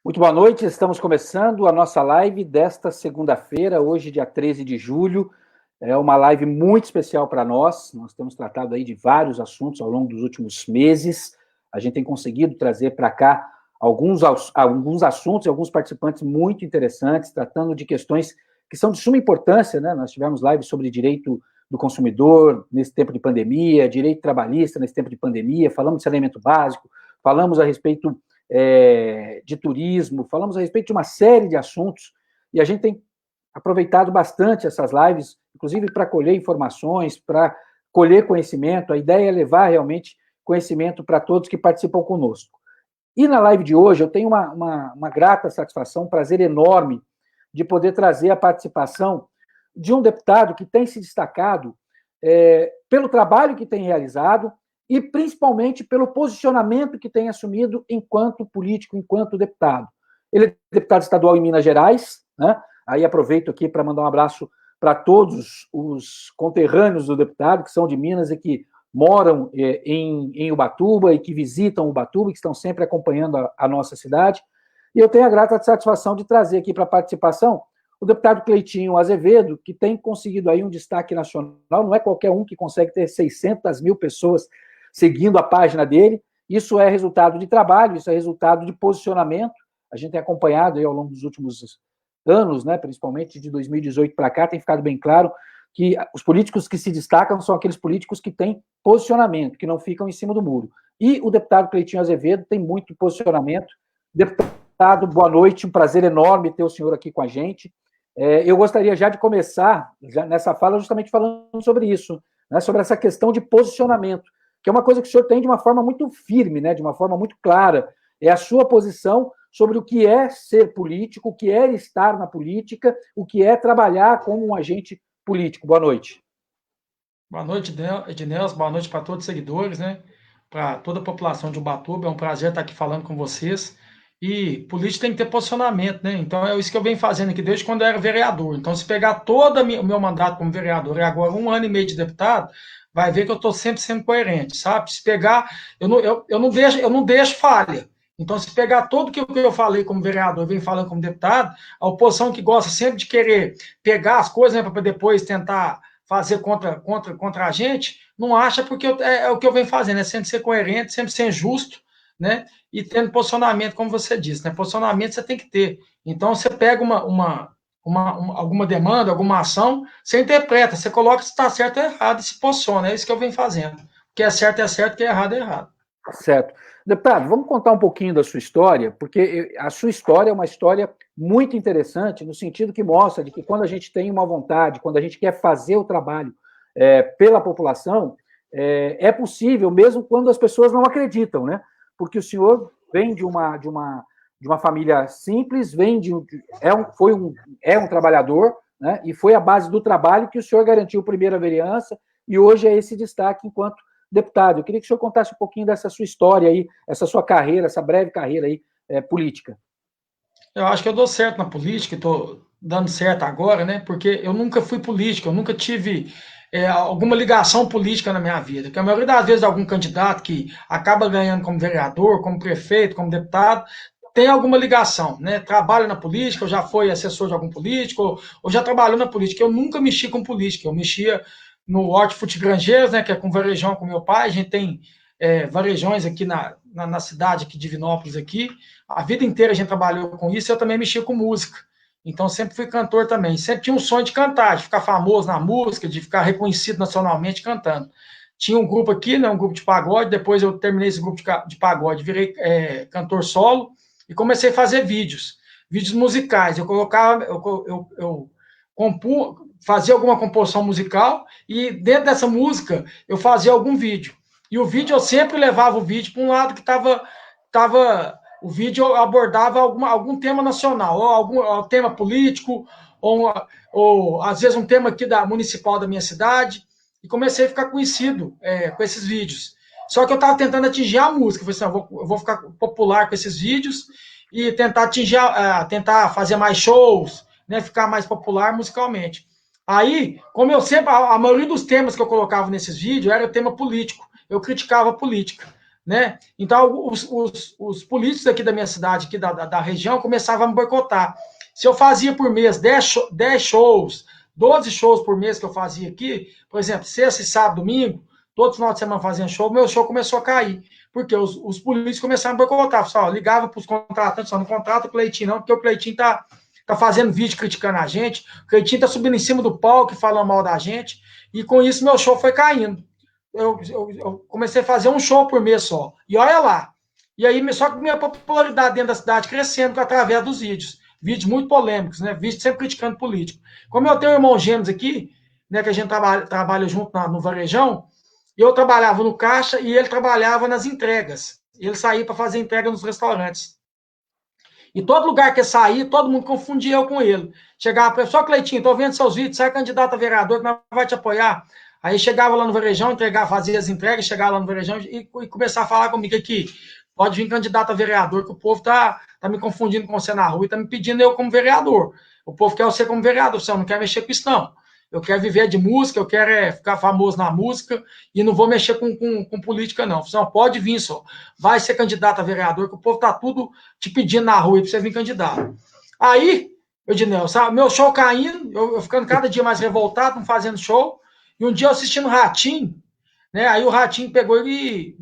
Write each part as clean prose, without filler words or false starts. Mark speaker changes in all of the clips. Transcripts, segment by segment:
Speaker 1: Muito boa noite, estamos começando a nossa live desta segunda-feira, hoje, dia 13 de julho. É uma live muito especial para nós. Nós temos tratado aí de vários assuntos ao longo dos últimos meses. A gente tem conseguido trazer para cá alguns assuntos e alguns participantes muito interessantes, tratando de questões que são de suma importância, né? Nós tivemos lives sobre direito do consumidor nesse tempo de pandemia, direito trabalhista nesse tempo de pandemia, falamos de saneamento básico, falamos a respeito de turismo, falamos a respeito de uma série de assuntos, e a gente tem aproveitado bastante essas lives, inclusive para colher informações, para colher conhecimento. A ideia é levar realmente conhecimento para todos que participam conosco. E na live de hoje eu tenho uma grata satisfação, um prazer enorme de poder trazer a participação de um deputado que tem se destacado pelo trabalho que tem realizado e principalmente pelo posicionamento que tem assumido enquanto político, enquanto deputado. Ele é deputado estadual em Minas Gerais, né? Aí aproveito aqui para mandar um abraço para todos os conterrâneos do deputado, que são de Minas e que moram em Ubatuba e que visitam Ubatuba, e que estão sempre acompanhando a nossa cidade. E eu tenho a grata satisfação de trazer aqui para participação o deputado Cleitinho Azevedo, que tem conseguido aí um destaque nacional. Não é qualquer um que consegue ter 600 mil pessoas seguindo a página dele. Isso é resultado de trabalho, isso é resultado de posicionamento. A gente tem acompanhado aí ao longo dos últimos anos, né, principalmente de 2018 para cá, tem ficado bem claro que os políticos que se destacam são aqueles políticos que têm posicionamento, que não ficam em cima do muro. E o deputado Cleitinho Azevedo tem muito posicionamento. Deputado, boa noite, um prazer enorme ter o senhor aqui com a gente. Eu gostaria já de começar nessa fala justamente falando sobre isso, né, sobre essa questão de posicionamento, que é uma coisa que o senhor tem de uma forma muito firme, né, de uma forma muito clara. É a sua posição sobre o que é ser político, o que é estar na política, o que é trabalhar como um agente político. Boa noite.
Speaker 2: Boa noite, Ednelson. Boa noite para todos os seguidores, né? Para toda a população de Ubatuba. É um prazer estar aqui falando com vocês. E político tem que ter posicionamento, né? Então é isso que eu venho fazendo aqui desde quando eu era vereador. Então, se pegar todo o meu mandato como vereador e agora 1 ano e meio de deputado, vai ver que eu estou sempre sendo coerente, sabe? Se pegar, eu não deixo falha. Então, se pegar tudo o que eu falei como vereador, eu venho falando como deputado, a oposição que gosta sempre de querer pegar as coisas, né, para depois tentar fazer contra a gente, não acha porque é o que eu venho fazendo, é sempre ser coerente, sempre ser justo, né? E tendo posicionamento, como você disse, né? Posicionamento você tem que ter. Então, você pega alguma demanda, alguma ação, você interpreta, você coloca se está certo ou errado e se posiciona. É isso que eu venho fazendo. O que é certo, o que é errado, é errado.
Speaker 1: Certo. Deputado, vamos contar um pouquinho da sua história, porque a sua história é uma história muito interessante, no sentido que mostra de que quando a gente tem uma vontade, quando a gente quer fazer o trabalho pela população, é possível, mesmo quando as pessoas não acreditam, né? Porque o senhor vem de uma família simples, é um trabalhador, né? E foi a base do trabalho que o senhor garantiu primeiro a vereança e hoje é esse destaque enquanto deputado. Eu queria que o senhor contasse um pouquinho dessa sua história aí, essa sua carreira, essa breve carreira aí política.
Speaker 2: Eu acho que eu dou certo na política, estou dando certo agora, né? Porque eu nunca fui político, eu nunca tive alguma ligação política na minha vida. Porque a maioria das vezes algum candidato que acaba ganhando como vereador, como prefeito, como deputado, tem alguma ligação, né? Trabalha na política, ou já foi assessor de algum político, ou já trabalhou na política. Eu nunca mexi com política, eu mexia no Hortifruti Grangeiros, né? Que é com varejão com meu pai. A gente tem varejões aqui na cidade aqui de Divinópolis aqui. A vida inteira a gente trabalhou com isso, eu também mexia com música. Então sempre fui cantor também. Sempre tinha um sonho de cantar, de ficar famoso na música, de ficar reconhecido nacionalmente cantando. Tinha um grupo aqui, né, um grupo de pagode, depois eu terminei esse grupo de pagode, virei cantor solo e comecei a fazer vídeos musicais. Eu colocava, eu fazia alguma composição musical e dentro dessa música eu fazia algum vídeo. E o vídeo, eu sempre levava o vídeo para um lado que o vídeo abordava algum tema nacional, ou algum tema político, ou às vezes um tema aqui municipal da minha cidade, e comecei a ficar conhecido com esses vídeos. Só que eu estava tentando atingir a música, eu falei assim, eu vou ficar popular com esses vídeos e tentar tentar fazer mais shows, né, ficar mais popular musicalmente. Aí, como eu sempre, a maioria dos temas que eu colocava nesses vídeos era tema político, eu criticava a política. né? Então, os políticos aqui da minha cidade, aqui da região, começavam a me boicotar. Se eu fazia por mês 10 shows, 12 shows por mês que eu fazia aqui, por exemplo, sexta, sábado, domingo, todo final de semana fazendo show, meu show começou a cair. Porque os políticos começaram a boicotar. Pessoal, ligava para os contratantes, só não contrata o Cleitinho, não, porque o Cleitinho tá fazendo vídeo criticando a gente, o Cleitinho tá subindo em cima do palco e falando mal da gente, e com isso meu show foi caindo. Eu comecei a fazer um show por mês só. E olha lá. E aí, só que minha popularidade dentro da cidade crescendo através dos vídeos. Vídeos muito polêmicos, né? Vídeos sempre criticando político. Como eu tenho irmãos gêmeos aqui, né, que a gente trabalha junto no Varejão, eu trabalhava no caixa e ele trabalhava nas entregas. Ele saía para fazer entrega nos restaurantes. E todo lugar que eu saía, todo mundo confundia eu com ele. Chegava para ele, só Cleitinho, tô vendo seus vídeos, sai candidato a vereador, que nós vai te apoiar. Aí chegava lá no Varejão, fazia as entregas, chegava lá no Varejão e começava a falar comigo aqui, pode vir candidato a vereador, que o povo tá me confundindo com você na rua e tá me pedindo eu como vereador. O povo quer você como vereador, você não quer mexer com isso, não. Eu quero viver de música, eu quero ficar famoso na música e não vou mexer com política, não. Você não pode vir só. Vai ser candidato a vereador, que o povo tá tudo te pedindo na rua para você vir candidato. Aí, eu disse, não, sabe, meu show caindo, eu ficando cada dia mais revoltado, não fazendo show. E um dia eu assistindo o Ratinho, né? Aí o Ratinho pegou e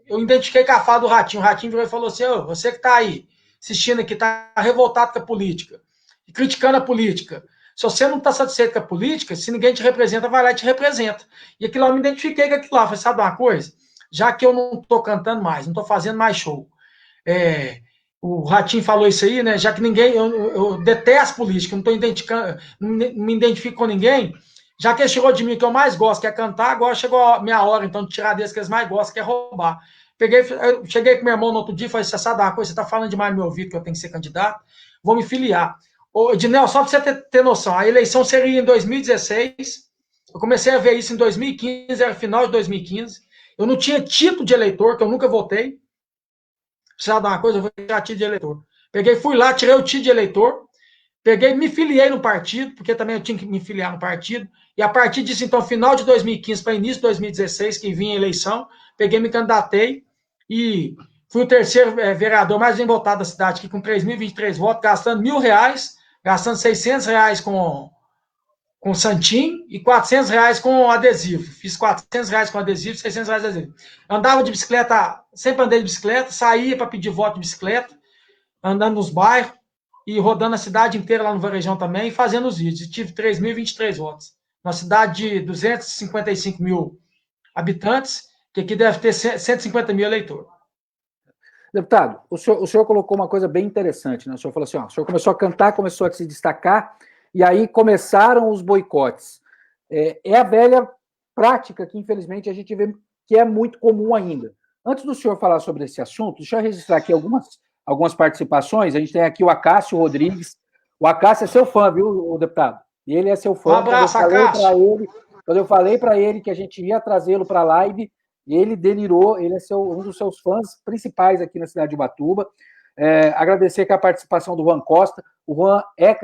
Speaker 2: eu identifiquei com a fala do Ratinho. O Ratinho virou e falou assim: ô, você que tá aí assistindo aqui, tá revoltado com a política e criticando a política. Se você não está satisfeito com a política, se ninguém te representa, vai lá e te representa. E aquilo lá eu me identifiquei com aquilo lá. Falei, sabe uma coisa? Já que eu não estou cantando mais, não estou fazendo mais show. O Ratinho falou isso aí, né? Já que ninguém. Eu detesto política, não estou identificando, não me identifico com ninguém. Já que ele chegou de mim que eu mais gosto, que é cantar, agora chegou a minha hora, então, de tirar desse que eles mais gostam, que é roubar. Cheguei com meu irmão no outro dia e falei, você sabe uma coisa, você está falando demais no meu ouvido que eu tenho que ser candidato, vou me filiar. Ô, Ednel, só para você ter noção, a eleição seria em 2016, eu comecei a ver isso em 2015, era final de 2015, eu não tinha título de eleitor, que eu nunca votei, precisava dar uma coisa, eu vou tirar título de eleitor. Fui lá, tirei o título de eleitor, me filiei no partido, porque também eu tinha que me filiar no partido, e a partir disso, então, final de 2015 para início de 2016, que vinha a eleição, me candidatei e fui o terceiro vereador mais bem votado da cidade, aqui com 3.023 votos, gastando R$1.000, gastando R$600 com santinho e R$400 com adesivo. Fiz R$400 com adesivo, R$600 adesivo. Andava de bicicleta, sempre andei de bicicleta, saía para pedir voto de bicicleta, andando nos bairros e rodando a cidade inteira lá no Varejão também, e fazendo os vídeos. E tive 3.023 votos. Uma cidade de 255 mil habitantes, que aqui deve ter 150 mil eleitores.
Speaker 1: Deputado, o senhor colocou uma coisa bem interessante, né? O senhor falou assim, ó, o senhor começou a cantar, começou a se destacar, e aí começaram os boicotes. É a velha prática que, infelizmente, a gente vê que é muito comum ainda. Antes do senhor falar sobre esse assunto, deixa eu registrar aqui algumas participações. A gente tem aqui o Acácio Rodrigues. O Acácio é seu fã, viu, deputado? Ele é seu fã.
Speaker 2: Um abraço, Acácio.
Speaker 1: Quando eu falei para ele que a gente ia trazê-lo para a live, ele delirou, ele é um dos seus fãs principais aqui na cidade de Ubatuba. Agradecer aqui a participação do Juan Costa. O Juan é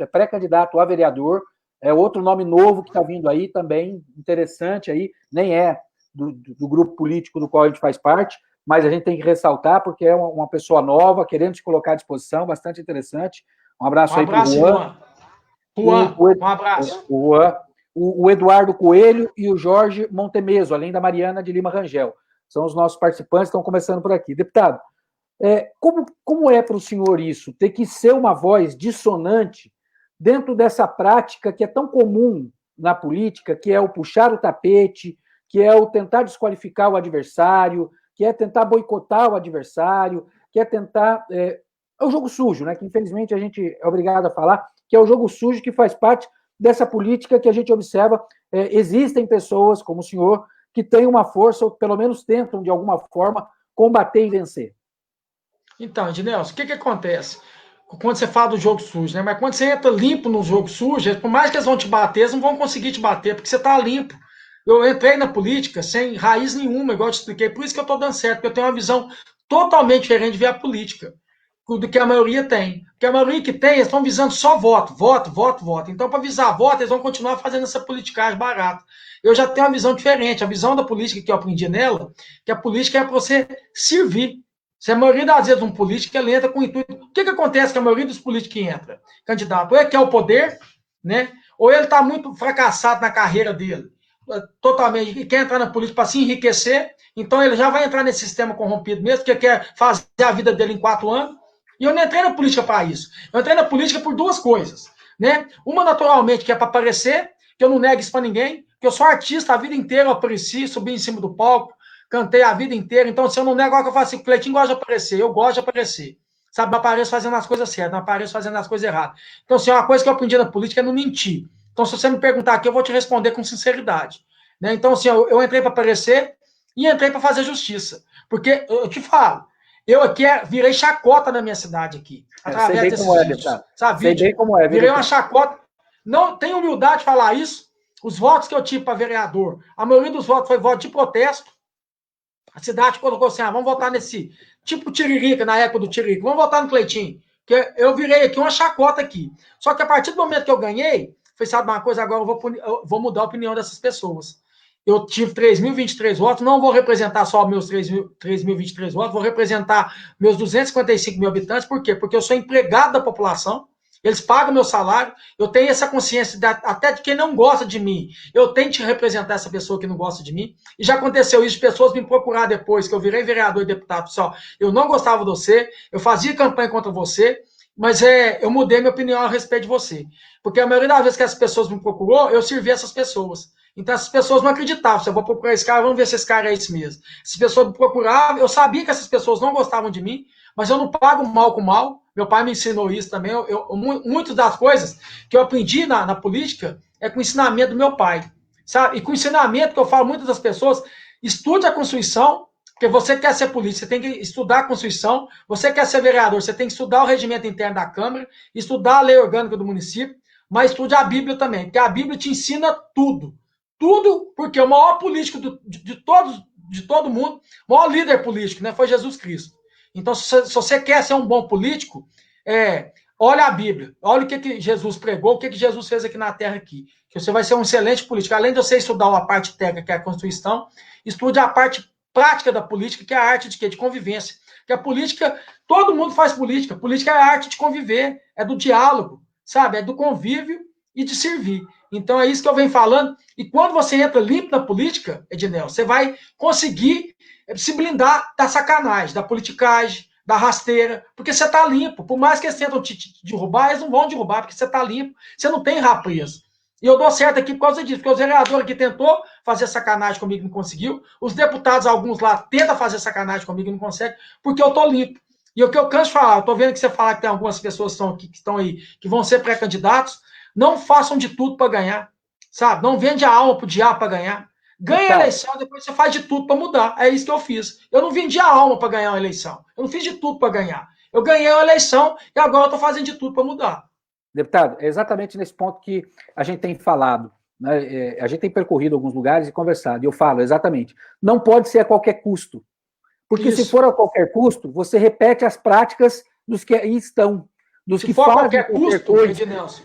Speaker 1: pré-candidato a vereador, é outro nome novo que está vindo aí também, interessante aí, nem é do grupo político do qual a gente faz parte, mas a gente tem que ressaltar porque é uma pessoa nova, querendo se colocar à disposição, bastante interessante. Um abraço aí para o Juan.
Speaker 2: Um abraço.
Speaker 1: O Eduardo Coelho e o Jorge Montemeso, além da Mariana de Lima Rangel. São os nossos participantes, estão começando por aqui. Deputado, como é para o senhor isso? Ter que ser uma voz dissonante dentro dessa prática que é tão comum na política, que é o puxar o tapete, que é o tentar desqualificar o adversário, que é tentar boicotar o adversário, que é tentar... É o jogo sujo, né? Que infelizmente a gente é obrigado a falar, que é o jogo sujo que faz parte dessa política que a gente observa. Existem pessoas, como o senhor, que têm uma força, ou pelo menos tentam, de alguma forma, combater e vencer.
Speaker 2: Então, Ednelson, o que acontece? Quando você fala do jogo sujo, né? Mas quando você entra limpo no jogo sujo, por mais que eles vão te bater, eles não vão conseguir te bater, porque você está limpo. Eu entrei na política sem raiz nenhuma, igual eu te expliquei, por isso que eu estou dando certo, porque eu tenho uma visão totalmente diferente de ver a política. do que a maioria tem. Porque a maioria que tem, eles estão visando só voto, voto, voto, voto. Então, para visar voto, eles vão continuar fazendo essa politicagem barata. Eu já tenho uma visão diferente. A visão da política que eu aprendi nela, que a política é para você servir. Se a maioria das vezes um político, ele entra com o intuito... O que acontece com a maioria dos políticos que entra? Candidato, ou ele quer o poder, né? Ou ele está muito fracassado na carreira dele, totalmente, e quer entrar na política para se enriquecer, então ele já vai entrar nesse sistema corrompido mesmo, porque quer fazer a vida dele em 4 anos. E eu não entrei na política para isso. Eu entrei na política por 2 coisas, né? Uma, naturalmente, que é para aparecer, que eu não nego isso para ninguém, que eu sou artista a vida inteira, eu apareci, subi em cima do palco, cantei a vida inteira. Então, se eu não nego, agora que eu falo assim, o Cleitinho gosta de aparecer, eu gosto de aparecer. Sabe, eu apareço fazendo as coisas certas, não apareço fazendo as coisas erradas. Então, assim, uma coisa que eu aprendi na política é não mentir. Então, se você me perguntar aqui, eu vou te responder com sinceridade. Né? Então, assim, eu entrei para aparecer e entrei para fazer justiça. Porque, eu te falo, eu aqui virei chacota na minha cidade aqui, através desses vídeos. Sabe,
Speaker 1: sei bem como é.
Speaker 2: Virei uma chacota. Não tenho humildade de falar isso. Os votos que eu tive para vereador, a maioria dos votos foi voto de protesto. A cidade colocou assim, vamos votar nesse tipo Tiririca, na época do Tiririca, vamos votar no Cleitinho. Que eu virei aqui uma chacota aqui. Só que a partir do momento que eu ganhei, foi, sabe uma coisa, agora eu vou mudar a opinião dessas pessoas. Eu tive 3.023 votos, não vou representar só meus 3.023 votos, vou representar meus 255 mil habitantes. Por quê? Porque eu sou empregado da população, eles pagam meu salário, eu tenho essa consciência até de quem não gosta de mim. Eu tenho que representar essa pessoa que não gosta de mim. E já aconteceu isso, de pessoas me procurar depois, que eu virei vereador e deputado. Pessoal, eu não gostava de você, eu fazia campanha contra você, mas eu mudei minha opinião a respeito de você. Porque a maioria das vezes que as pessoas me procurou, eu servi essas pessoas. Então, essas pessoas não acreditavam. Se eu vou procurar esse cara, vamos ver se esse cara é esse mesmo. Se pessoas me procuravam, eu sabia que essas pessoas não gostavam de mim, mas eu não pago mal com mal. Meu pai me ensinou isso também. Muitas das coisas que eu aprendi na política é com o ensinamento do meu pai. Sabe? E com o ensinamento que eu falo muitas das pessoas, estude a Constituição, porque você quer ser político, você tem que estudar a Constituição. Você quer ser vereador, você tem que estudar o regimento interno da Câmara, estudar a lei orgânica do município, mas estude a Bíblia também, porque a Bíblia te ensina tudo. Tudo, porque o maior político de todo mundo, o maior líder político, né, foi Jesus Cristo. Então, se você quer ser um bom político, olha a Bíblia, olha o que Jesus pregou, o que Jesus fez aqui na Terra aqui. Que você vai ser um excelente político. Além de você estudar a parte técnica, que é a Constituição, estude a parte prática da política, que é a arte de quê? De convivência. Que a política, todo mundo faz política. Política é a arte de conviver, é do diálogo, sabe? É do convívio e de servir. Então, é isso que eu venho falando. E quando você entra limpo na política, Ednel, você vai conseguir se blindar da sacanagem, da politicagem, da rasteira, porque você está limpo. Por mais que eles tentam te derrubar, eles não vão derrubar, porque você está limpo. Você não tem rabo preso. E eu dou certo aqui por causa disso, porque os vereadores que tentou fazer sacanagem comigo não conseguiu, os deputados, alguns lá, tentam fazer sacanagem comigo e não conseguem, porque eu estou limpo. E o que eu canso de falar, eu estou vendo que você fala que tem algumas pessoas que estão aí, que vão ser pré-candidatos, não façam de tudo para ganhar, sabe? Não vende a alma pro diabo para ganhar. Ganha a eleição, depois você faz de tudo para mudar. É isso que eu fiz. Eu não vendi a alma para ganhar uma eleição. Eu não fiz de tudo para ganhar. Eu ganhei a eleição e agora eu estou fazendo de tudo para mudar.
Speaker 1: Deputado, é exatamente nesse ponto que a gente tem falado. Né? A gente tem percorrido alguns lugares e conversado. E eu falo exatamente. Não pode ser a qualquer custo. Porque se for a qualquer custo, você repete as práticas dos que aí estão. Dos que
Speaker 2: fazem qualquer custo, Ednelson.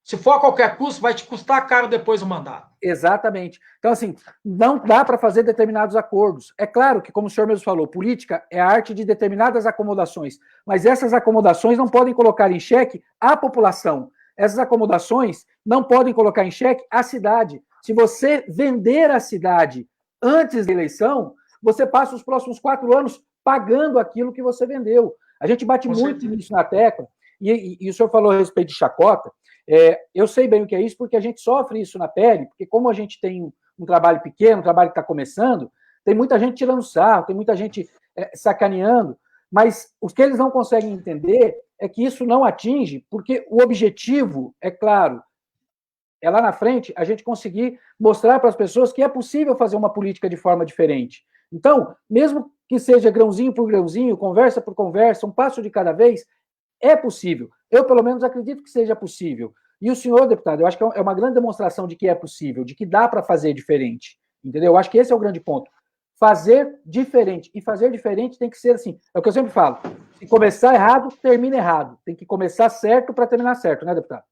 Speaker 2: Se for a qualquer custo, vai te custar caro depois o mandato.
Speaker 1: Exatamente. Então, assim, não dá para fazer determinados acordos. É claro que, como o senhor mesmo falou, política é a arte de determinadas acomodações, mas essas acomodações não podem colocar em xeque a população. Essas acomodações não podem colocar em xeque a cidade. Se você vender a cidade antes da eleição, você passa os próximos 4 anos pagando aquilo que você vendeu. A gente bate muito nisso na tecla, e o senhor falou a respeito de chacota. Eu sei bem o que é isso, porque a gente sofre isso na pele, porque como a gente tem um trabalho pequeno, um trabalho que está começando, tem muita gente tirando sarro, tem muita gente sacaneando, mas o que eles não conseguem entender é que isso não atinge, porque o objetivo, é claro, é lá na frente a gente conseguir mostrar para as pessoas que é possível fazer uma política de forma diferente. Então, mesmo que seja grãozinho por grãozinho, conversa por conversa, um passo de cada vez, é possível. Eu, pelo menos, acredito que seja possível. E o senhor, deputado, eu acho que é uma grande demonstração de que é possível, de que dá para fazer diferente. Entendeu? Eu acho que esse é o grande ponto. Fazer diferente. E fazer diferente tem que ser assim. É o que eu sempre falo. Se começar errado, termina errado. Tem que começar certo para terminar certo, né, deputado?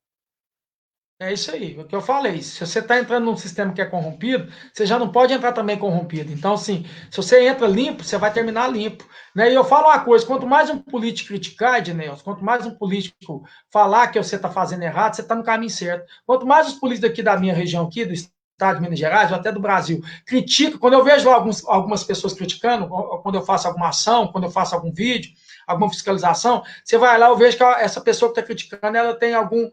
Speaker 2: É isso aí, o que eu falei. Se você está entrando num sistema que é corrompido, você já não pode entrar também corrompido. Então, assim, se você entra limpo, você vai terminar limpo. Né? E eu falo uma coisa: quanto mais um político criticar, Ednelson, quanto mais um político falar que você está fazendo errado, você está no caminho certo. Quanto mais os políticos aqui da minha região, aqui, do estado de Minas Gerais, ou até do Brasil, criticam, quando eu vejo lá algumas pessoas criticando, quando eu faço alguma ação, quando eu faço algum vídeo, alguma fiscalização, você vai lá, eu vejo que essa pessoa que está criticando, ela tem algum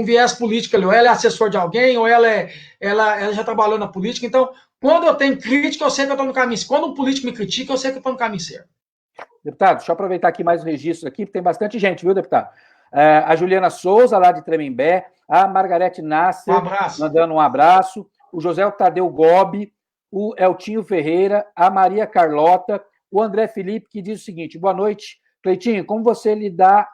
Speaker 2: viés político ali, ou ela é assessor de alguém, ou ela já trabalhou na política. Então, quando eu tenho crítica, eu sei que eu estou no caminho certo. Quando um político me critica, eu sei que eu estou no caminho certo.
Speaker 1: Deputado, deixa eu aproveitar aqui mais o registro aqui, porque tem bastante gente, viu, deputado? A Juliana Souza, lá de Tremembé, a Margarete Nasser, mandando um abraço, o José Tadeu Gobi, o Eltinho Ferreira, a Maria Carlota, o André Felipe, que diz o seguinte: boa noite, Cleitinho, como você lidar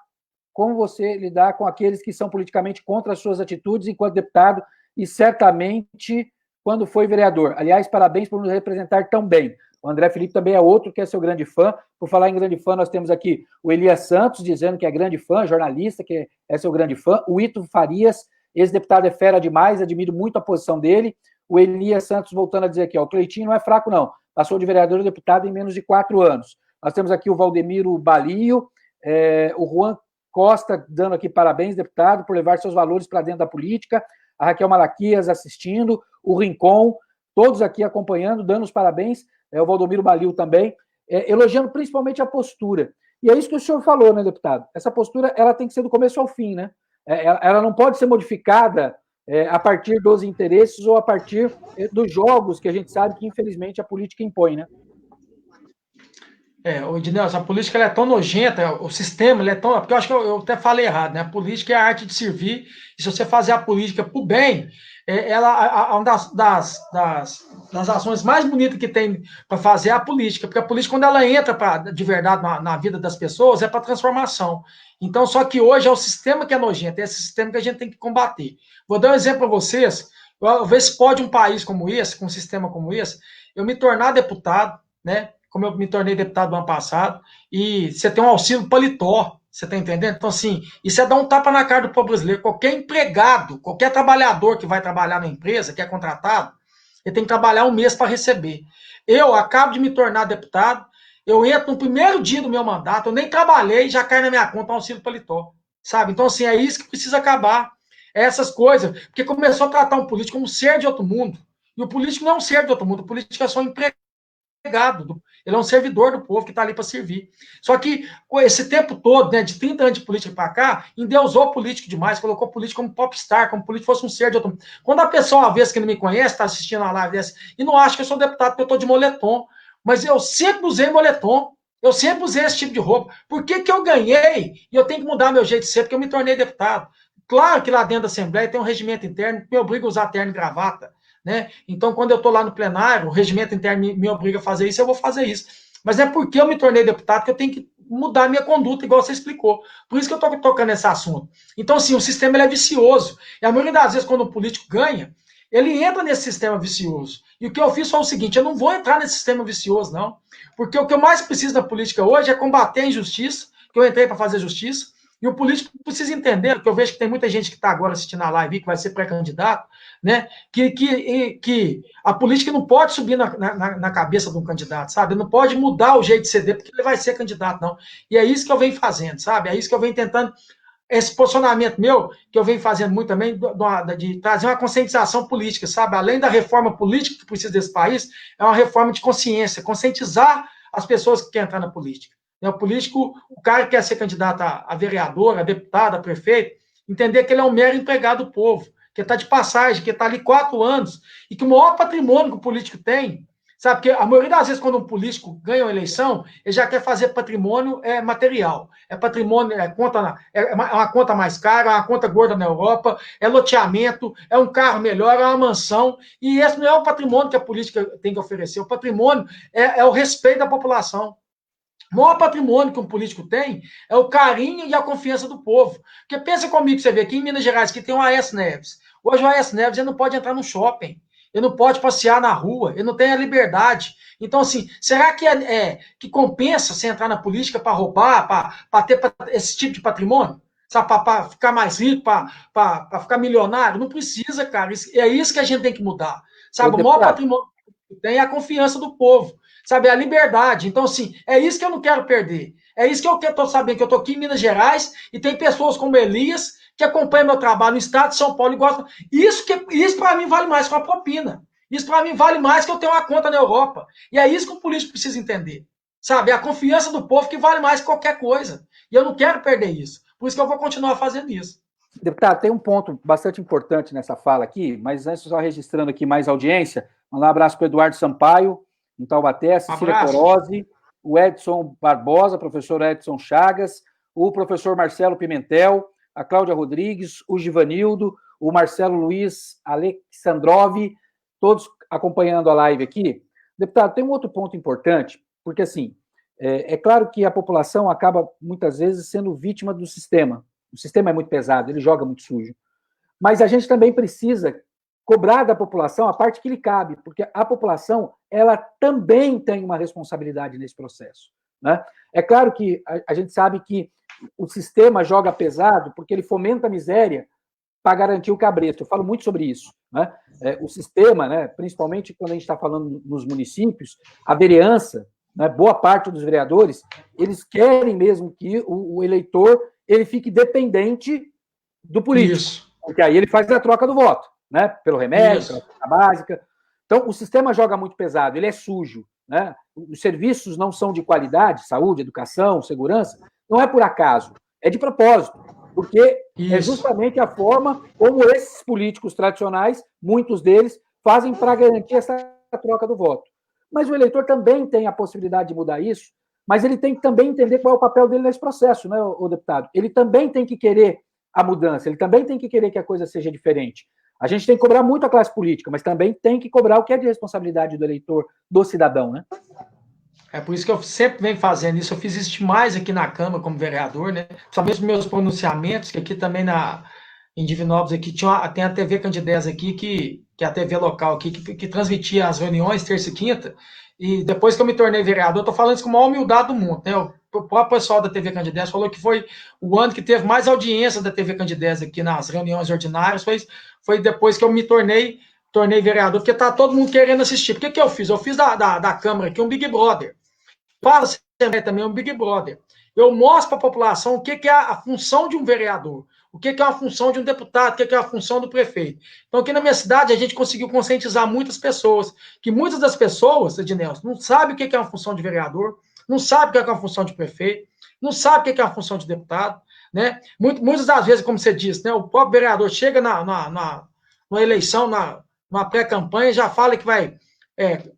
Speaker 1: com aqueles que são politicamente contra as suas atitudes enquanto deputado e certamente quando foi vereador? Aliás, parabéns por nos representar tão bem. O André Felipe também é outro que é seu grande fã. Por falar em grande fã, nós temos aqui o Elias Santos, dizendo que é grande fã, jornalista, que é seu grande fã. O Ito Farias, ex-deputado, é fera demais, admiro muito a posição dele. O Elias Santos voltando a dizer aqui, ó, o Cleitinho não é fraco, não. Passou de vereador a deputado em menos de 4 anos. Nós temos aqui o Valdemiro Balio, o Juan Costa dando aqui parabéns, deputado, por levar seus valores para dentro da política. A Raquel Malaquias assistindo, o Rincon, todos aqui acompanhando, dando os parabéns. O Valdomiro Balil também, elogiando principalmente a postura. E é isso que o senhor falou, né, deputado? Essa postura, ela tem que ser do começo ao fim, né? Ela não pode ser modificada a partir dos interesses ou a partir dos jogos que a gente sabe que, infelizmente, a política impõe, né?
Speaker 2: Ednelson, a política ela é tão nojenta, o sistema ele é tão. Porque eu acho que eu até falei errado, né? A política é a arte de servir, e se você fazer a política por bem, uma das ações mais bonitas que tem para fazer é a política, porque a política, quando ela entra de verdade na vida das pessoas, é para transformação. Então, só que hoje é o sistema que é nojento, é esse sistema que a gente tem que combater. Vou dar um exemplo para vocês, ver se pode um país como esse, com um sistema como esse, eu me tornar deputado, né? Como eu me tornei deputado no ano passado, e você tem um auxílio paletó, você está entendendo? Então, assim, isso é dar um tapa na cara do povo brasileiro. Qualquer empregado, qualquer trabalhador que vai trabalhar na empresa, que é contratado, ele tem que trabalhar um mês para receber. Eu acabo de me tornar deputado, eu entro no primeiro dia do meu mandato, eu nem trabalhei, já cai na minha conta um auxílio paletó, sabe? Então, assim, é isso que precisa acabar. É essas coisas, porque começou a tratar um político como um ser de outro mundo, e o político não é um ser de outro mundo, o político é só um empregado. Ele é um servidor do povo que está ali para servir. Só que com esse tempo todo, né, de 30 anos de política para cá, endeusou o político demais, colocou o político como popstar, como o político fosse um ser de outro mundo. Quando a pessoa, uma vez que não me conhece, está assistindo a live dessa, e não acha que eu sou deputado porque eu estou de moletom, mas eu sempre usei moletom, eu sempre usei esse tipo de roupa. Por que eu ganhei e eu tenho que mudar meu jeito de ser? Porque eu me tornei deputado. Claro que lá dentro da Assembleia tem um regimento interno que me obriga a usar terno e gravata. Né? Então, quando eu estou lá no plenário, o regimento interno me obriga a fazer isso, eu vou fazer isso. Mas é porque eu me tornei deputado que eu tenho que mudar a minha conduta, igual você explicou. Por isso que eu estou tocando nesse assunto. Então, assim, o sistema é vicioso. E a maioria das vezes, quando o político ganha, ele entra nesse sistema vicioso. E o que eu fiz foi o seguinte: eu não vou entrar nesse sistema vicioso, não. Porque o que eu mais preciso da política hoje é combater a injustiça, que eu entrei para fazer justiça. E o político precisa entender, que eu vejo que tem muita gente que está agora assistindo a live, que vai ser pré-candidato, né? Que a política não pode subir na cabeça de um candidato, sabe? Não pode mudar o jeito de ser dele, porque ele vai ser candidato, não. E é isso que eu venho fazendo, sabe? É isso que eu venho tentando. Esse posicionamento meu, que eu venho fazendo muito também, de trazer uma conscientização política, sabe? Além da reforma política que precisa desse país, é uma reforma de consciência, conscientizar as pessoas que querem entrar na política. O político, o cara que quer ser candidato a vereador, a deputado, a prefeito, entender que ele é um mero empregado do povo, que está de passagem, que está ali 4 anos, e que o maior patrimônio que o político tem, sabe? Porque a maioria das vezes, quando um político ganha uma eleição, ele já quer fazer patrimônio material. É patrimônio, é uma conta mais cara, é uma conta gorda na Europa, é loteamento, é um carro melhor, é uma mansão, e esse não é o patrimônio que a política tem que oferecer. O patrimônio é o respeito da população. O maior patrimônio que um político tem é o carinho e a confiança do povo. Porque pensa comigo, você vê aqui em Minas Gerais, que tem o Aécio Neves. Hoje o Aécio Neves ele não pode entrar no shopping. ele não pode passear na rua, ele não tem a liberdade. Então, assim, será que que compensa você entrar na política para roubar, para ter esse tipo de patrimônio? Para ficar mais rico, para ficar milionário? Não precisa, cara. É isso que a gente tem que mudar.
Speaker 1: Ô,
Speaker 2: Sabe, o maior
Speaker 1: deputado,
Speaker 2: patrimônio que tem é a confiança do povo. Sabe, a liberdade. Então, assim, é isso que eu não quero perder. É isso que eu estou sabendo, que eu estou aqui em Minas Gerais e tem pessoas como Elias que acompanham meu trabalho no estado de São Paulo e gostam. Isso para mim vale mais que uma propina. Isso para mim vale mais que eu tenho uma conta na Europa. E é isso que o político precisa entender. Sabe, é a confiança do povo que vale mais que qualquer coisa. E eu não quero perder isso. Por isso que eu vou continuar fazendo isso.
Speaker 1: deputado, tem um ponto bastante importante nessa fala aqui, mas antes, só registrando aqui mais audiência, mandar um abraço para o Eduardo Sampaio, em Taubaté, a Cecília
Speaker 2: Abraço.
Speaker 1: Corose, o Edson Barbosa, professor Edson Chagas, o professor Marcelo Pimentel, a Cláudia Rodrigues, o Givanildo, o Marcelo Luiz Alexandrov, todos acompanhando a live aqui. Deputado, tem um outro ponto importante, porque assim, é claro que a população acaba muitas vezes sendo vítima do sistema. O sistema é muito pesado, ele joga muito sujo. Mas a gente também precisa cobrar da população a parte que lhe cabe, porque a população ela também tem uma responsabilidade nesse processo. Né? É claro que a gente sabe que o sistema joga pesado porque ele fomenta a miséria para garantir o cabresto. Eu falo muito sobre isso. Né? O sistema, né, principalmente quando a gente está falando nos municípios, a vereança, né, boa parte dos vereadores, eles querem mesmo que o eleitor ele fique dependente do político,
Speaker 2: Isso.
Speaker 1: porque aí ele faz a troca do voto, né? Pelo remédio,
Speaker 2: Isso.
Speaker 1: pela cesta básica. Então, o sistema joga muito pesado, ele é sujo, né? Os serviços não são de qualidade, saúde, educação, segurança, não é por acaso, é de propósito, porque é
Speaker 2: Isso.
Speaker 1: justamente a forma como esses políticos tradicionais, muitos deles, fazem para garantir essa troca do voto. Mas o eleitor também tem a possibilidade de mudar isso, mas ele tem que também entender qual é o papel dele nesse processo, né, o deputado? Ele também tem que querer a mudança, ele também tem que querer que a coisa seja diferente. A gente tem que cobrar muito a classe política, mas também tem que cobrar o que é de responsabilidade do eleitor, do cidadão, né?
Speaker 2: É por isso que eu sempre venho fazendo isso. Eu fiz isso demais aqui na Câmara como vereador, né? Principalmente meus pronunciamentos, que aqui também em Divinópolis aqui tem a TV Candidez aqui, que é a TV local aqui, que transmitia as reuniões terça e quinta. E depois que eu me tornei vereador, eu tô falando isso com a maior humildade do mundo, né? O próprio pessoal da TV Candidez falou que foi o ano que teve mais audiência da TV Candidez aqui nas reuniões ordinárias, foi depois que eu me tornei vereador, porque tá todo mundo querendo assistir. Por que eu fiz? Eu fiz da Câmara aqui um Big Brother. Para também um Big Brother. Eu mostro para a população o que é a função de um vereador, o que é a função de um deputado, o que é a função do prefeito. Então, aqui na minha cidade, a gente conseguiu conscientizar muitas pessoas, que muitas das pessoas, Ednelson, não sabem o que é uma função de vereador, não sabem o que é uma função de prefeito, não sabem o que é uma função de deputado. Né? Muitas das vezes, como você disse, né, o próprio vereador chega na eleição, numa pré-campanha, já fala que vai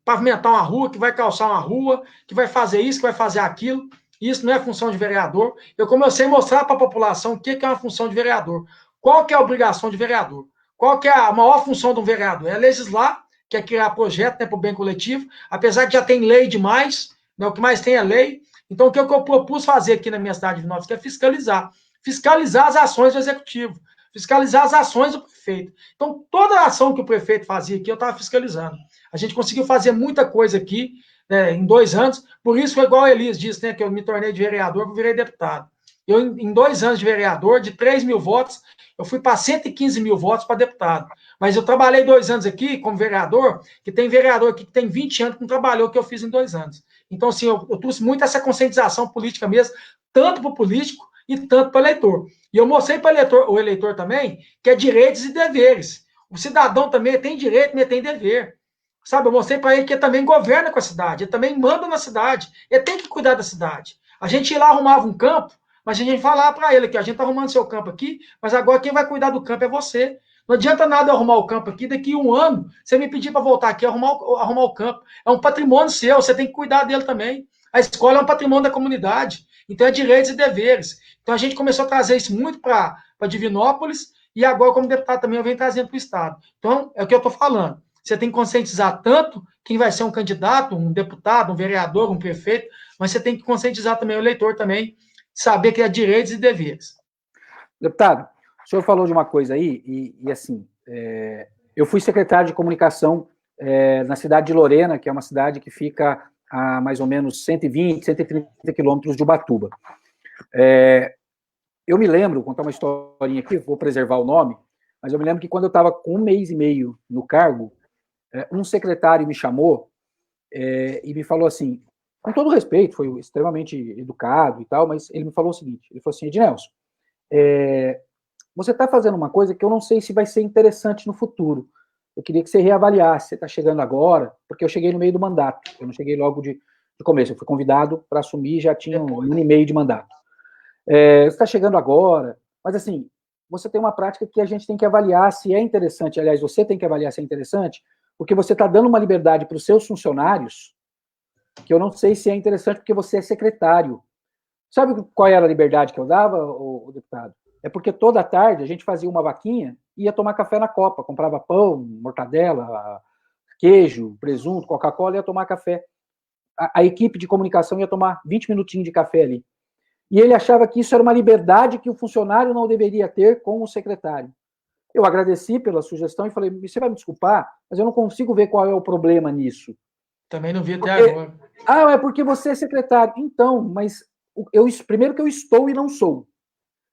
Speaker 2: pavimentar uma rua, que vai calçar uma rua, que vai fazer isso, que vai fazer aquilo. Isso não é função de vereador. Eu comecei a mostrar para a população o que é uma função de vereador. Qual que é a obrigação de vereador? Qual que é a maior função de um vereador? É legislar, que é criar projeto, né, para o bem coletivo, apesar que já tem lei demais, né, o que mais tem é lei. Então, o que eu propus fazer aqui na minha cidade de Vitória, que é fiscalizar. Fiscalizar as ações do executivo, fiscalizar as ações do prefeito. Então, toda a ação que o prefeito fazia aqui, eu estava fiscalizando. A gente conseguiu fazer muita coisa aqui, né, em 2 anos, por isso foi igual a Elias disse, né, que eu me tornei de vereador, eu virei deputado. Eu, em 2 anos de vereador, de 3 mil votos, eu fui para 115 mil votos para deputado. Mas eu trabalhei 2 anos aqui como vereador, que tem vereador aqui que tem 20 anos que não trabalhou o que eu fiz em 2 anos. Então, assim, eu trouxe muito essa conscientização política mesmo, tanto para o político e tanto para o eleitor. E eu mostrei para o eleitor também que é direitos e deveres. O cidadão também tem direito, mas tem dever. Sabe, eu mostrei para ele que ele também governa com a cidade, ele também manda na cidade, ele tem que cuidar da cidade. A gente ia lá, arrumava um campo, mas a gente falava para ele que a gente está arrumando seu campo aqui, mas agora quem vai cuidar do campo é você. Não adianta nada eu arrumar o campo aqui, daqui 1 ano, você me pedir para voltar aqui arrumar o campo. É um patrimônio seu, você tem que cuidar dele também. A escola é um patrimônio da comunidade, então é direitos e deveres. Então a gente começou a trazer isso muito para Divinópolis, e agora, como deputado também, eu venho trazendo para o Estado. Então, é o que eu estou falando. Você tem que conscientizar tanto quem vai ser um candidato, um deputado, um vereador, um prefeito, mas você tem que conscientizar também o eleitor também, saber que é direitos e deveres.
Speaker 1: Deputado, o senhor falou de uma coisa aí, e assim, eu fui secretário de comunicação na cidade de Lorena, que é uma cidade que fica a mais ou menos 120, 130 quilômetros de Ubatuba. Eu me lembro, vou contar uma historinha aqui, vou preservar o nome, mas eu me lembro que quando eu estava com 1 mês e meio no cargo, um secretário me chamou e me falou assim, com todo respeito, foi extremamente educado e tal, mas ele me falou o seguinte, ele falou assim, Ednelson, você está fazendo uma coisa que eu não sei se vai ser interessante no futuro. Eu queria que você reavaliasse, você está chegando agora, porque eu cheguei no meio do mandato, eu não cheguei logo de começo, eu fui convidado para assumir e já tinha 1 ano e meio de mandato. Você está chegando agora, mas assim, você tem uma prática que a gente tem que avaliar se é interessante, aliás, você tem que avaliar se é interessante, porque você está dando uma liberdade para os seus funcionários, que eu não sei se é interessante porque você é secretário. Sabe qual era a liberdade que eu dava, o deputado? É porque toda tarde a gente fazia uma vaquinha e ia tomar café na copa, comprava pão, mortadela, queijo, presunto, Coca-Cola e ia tomar café. A equipe de comunicação ia tomar 20 minutinhos de café ali. E ele achava que isso era uma liberdade que o funcionário não deveria ter com o secretário. Eu agradeci pela sugestão e falei, você vai me desculpar, mas eu não consigo ver qual é o problema nisso.
Speaker 2: Também não vi até agora.
Speaker 1: É porque você é secretário. Então, mas primeiro que eu estou e não sou.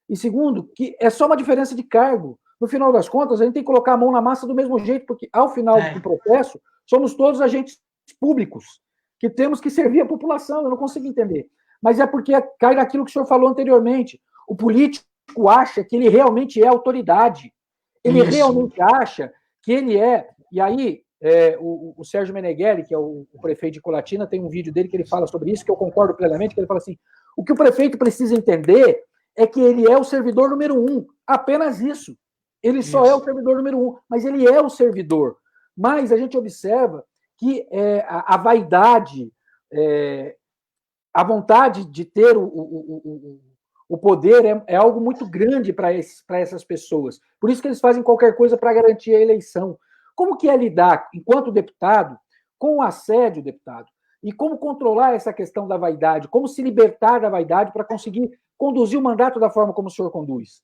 Speaker 1: E segundo, que é só uma diferença de cargo. No final das contas, a gente tem que colocar a mão na massa do mesmo jeito, porque ao final do processo, somos todos agentes públicos, que temos que servir a população. Eu não consigo entender. Mas é porque cai naquilo que o senhor falou anteriormente. O político acha que ele realmente é autoridade. Ele realmente acha que ele é. E aí, o Sérgio Meneghelli, que é o prefeito de Colatina, tem um vídeo dele que ele fala sobre isso, que eu concordo plenamente, que ele fala assim, o que o prefeito precisa entender é que ele é o servidor número 1. Apenas isso. Ele só é o servidor número 1, mas ele é o servidor. Mas a gente observa que a vaidade, a vontade de ter o poder é algo muito grande para essas pessoas. Por isso que eles fazem qualquer coisa para garantir a eleição. Como que é lidar, enquanto deputado, com o assédio, deputado? E como controlar essa questão da vaidade? Como se libertar da vaidade para conseguir conduzir o mandato da forma como o senhor conduz?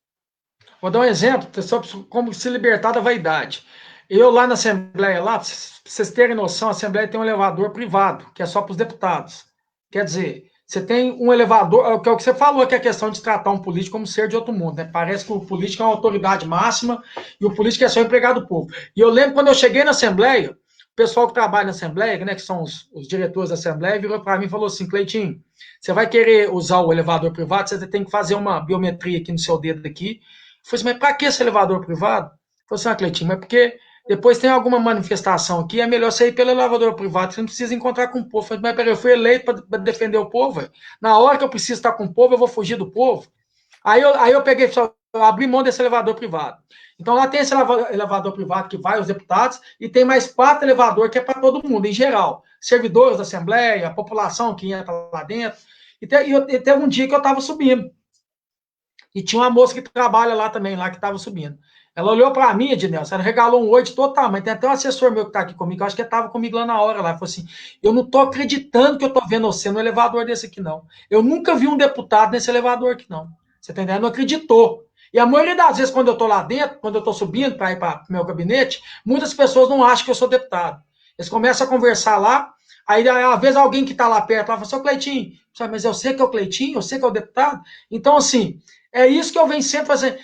Speaker 2: Vou dar um exemplo sobre como se libertar da vaidade. Eu lá na Assembleia, para vocês terem noção, a Assembleia tem um elevador privado, que é só para os deputados. Quer dizer, você tem um elevador, que é o que você falou, que é a questão de tratar um político como ser de outro mundo, né? Parece que o político é uma autoridade máxima e o político é só empregado do povo. E eu lembro quando eu cheguei na Assembleia, o pessoal que trabalha na Assembleia, né, que são os diretores da Assembleia, virou para mim e falou assim, Cleitinho, você vai querer usar o elevador privado, você tem que fazer uma biometria aqui no seu dedo aqui. Eu falei assim, mas para que esse elevador privado? Eu falei assim, Cleitinho, mas porque depois tem alguma manifestação aqui, é melhor você ir pelo elevador privado, você não precisa encontrar com o povo. Eu falei, mas peraí, eu fui eleito para defender o povo, véio. Na hora que eu preciso estar com o povo, eu vou fugir do povo. Aí eu peguei, eu abri mão desse elevador privado. Então lá tem esse elevador privado que vai aos deputados e tem mais 4 elevadores que é para todo mundo, em geral. Servidores da Assembleia, a população que entra lá dentro. E teve um dia que eu estava subindo. E tinha uma moça que trabalha lá também, lá que estava subindo. Ela olhou para mim, Ednelson, ela regalou um oi de todo tamanho. Tem até um assessor meu que está aqui comigo, eu acho que ele estava comigo lá na hora. Lá. Ela falou assim, eu não estou acreditando que eu estou vendo você no elevador desse aqui, não. Eu nunca vi um deputado nesse elevador aqui, não. Você está entendendo? Não acreditou. E a maioria das vezes, quando eu estou lá dentro, quando eu estou subindo para ir para o meu gabinete, muitas pessoas não acham que eu sou deputado. Eles começam a conversar lá, aí às vezes alguém que está lá perto lá fala, seu Cleitinho, mas eu sei que é o Cleitinho, eu sei que é o deputado. Então, assim, é isso que eu venho sempre fazendo.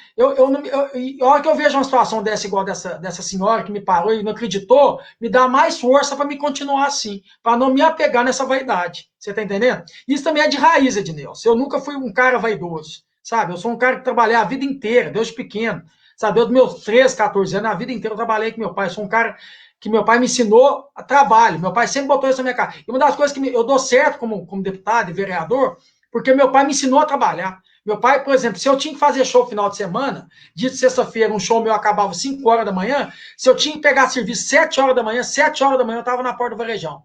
Speaker 2: A hora que eu vejo uma situação dessa, igual dessa senhora que me parou e não acreditou, me dá mais força para me continuar assim, para não me apegar nessa vaidade. Você está entendendo? Isso também é de raiz, Ednelson. Eu nunca fui um cara vaidoso, sabe? Eu sou um cara que trabalhei a vida inteira, desde pequeno. Sabe? Desde meus 13, 14 anos, a vida inteira eu trabalhei com meu pai. Eu sou um cara que meu pai me ensinou a trabalho. Meu pai sempre botou isso na minha cara. E uma das coisas que eu dou certo como deputado e vereador, porque meu pai me ensinou a trabalhar. Meu pai, por exemplo, se eu tinha que fazer show final de semana, dia de sexta-feira, um show meu acabava 5 horas da manhã, se eu tinha que pegar serviço 7 horas da manhã, 7 horas da manhã eu estava na porta do varejão,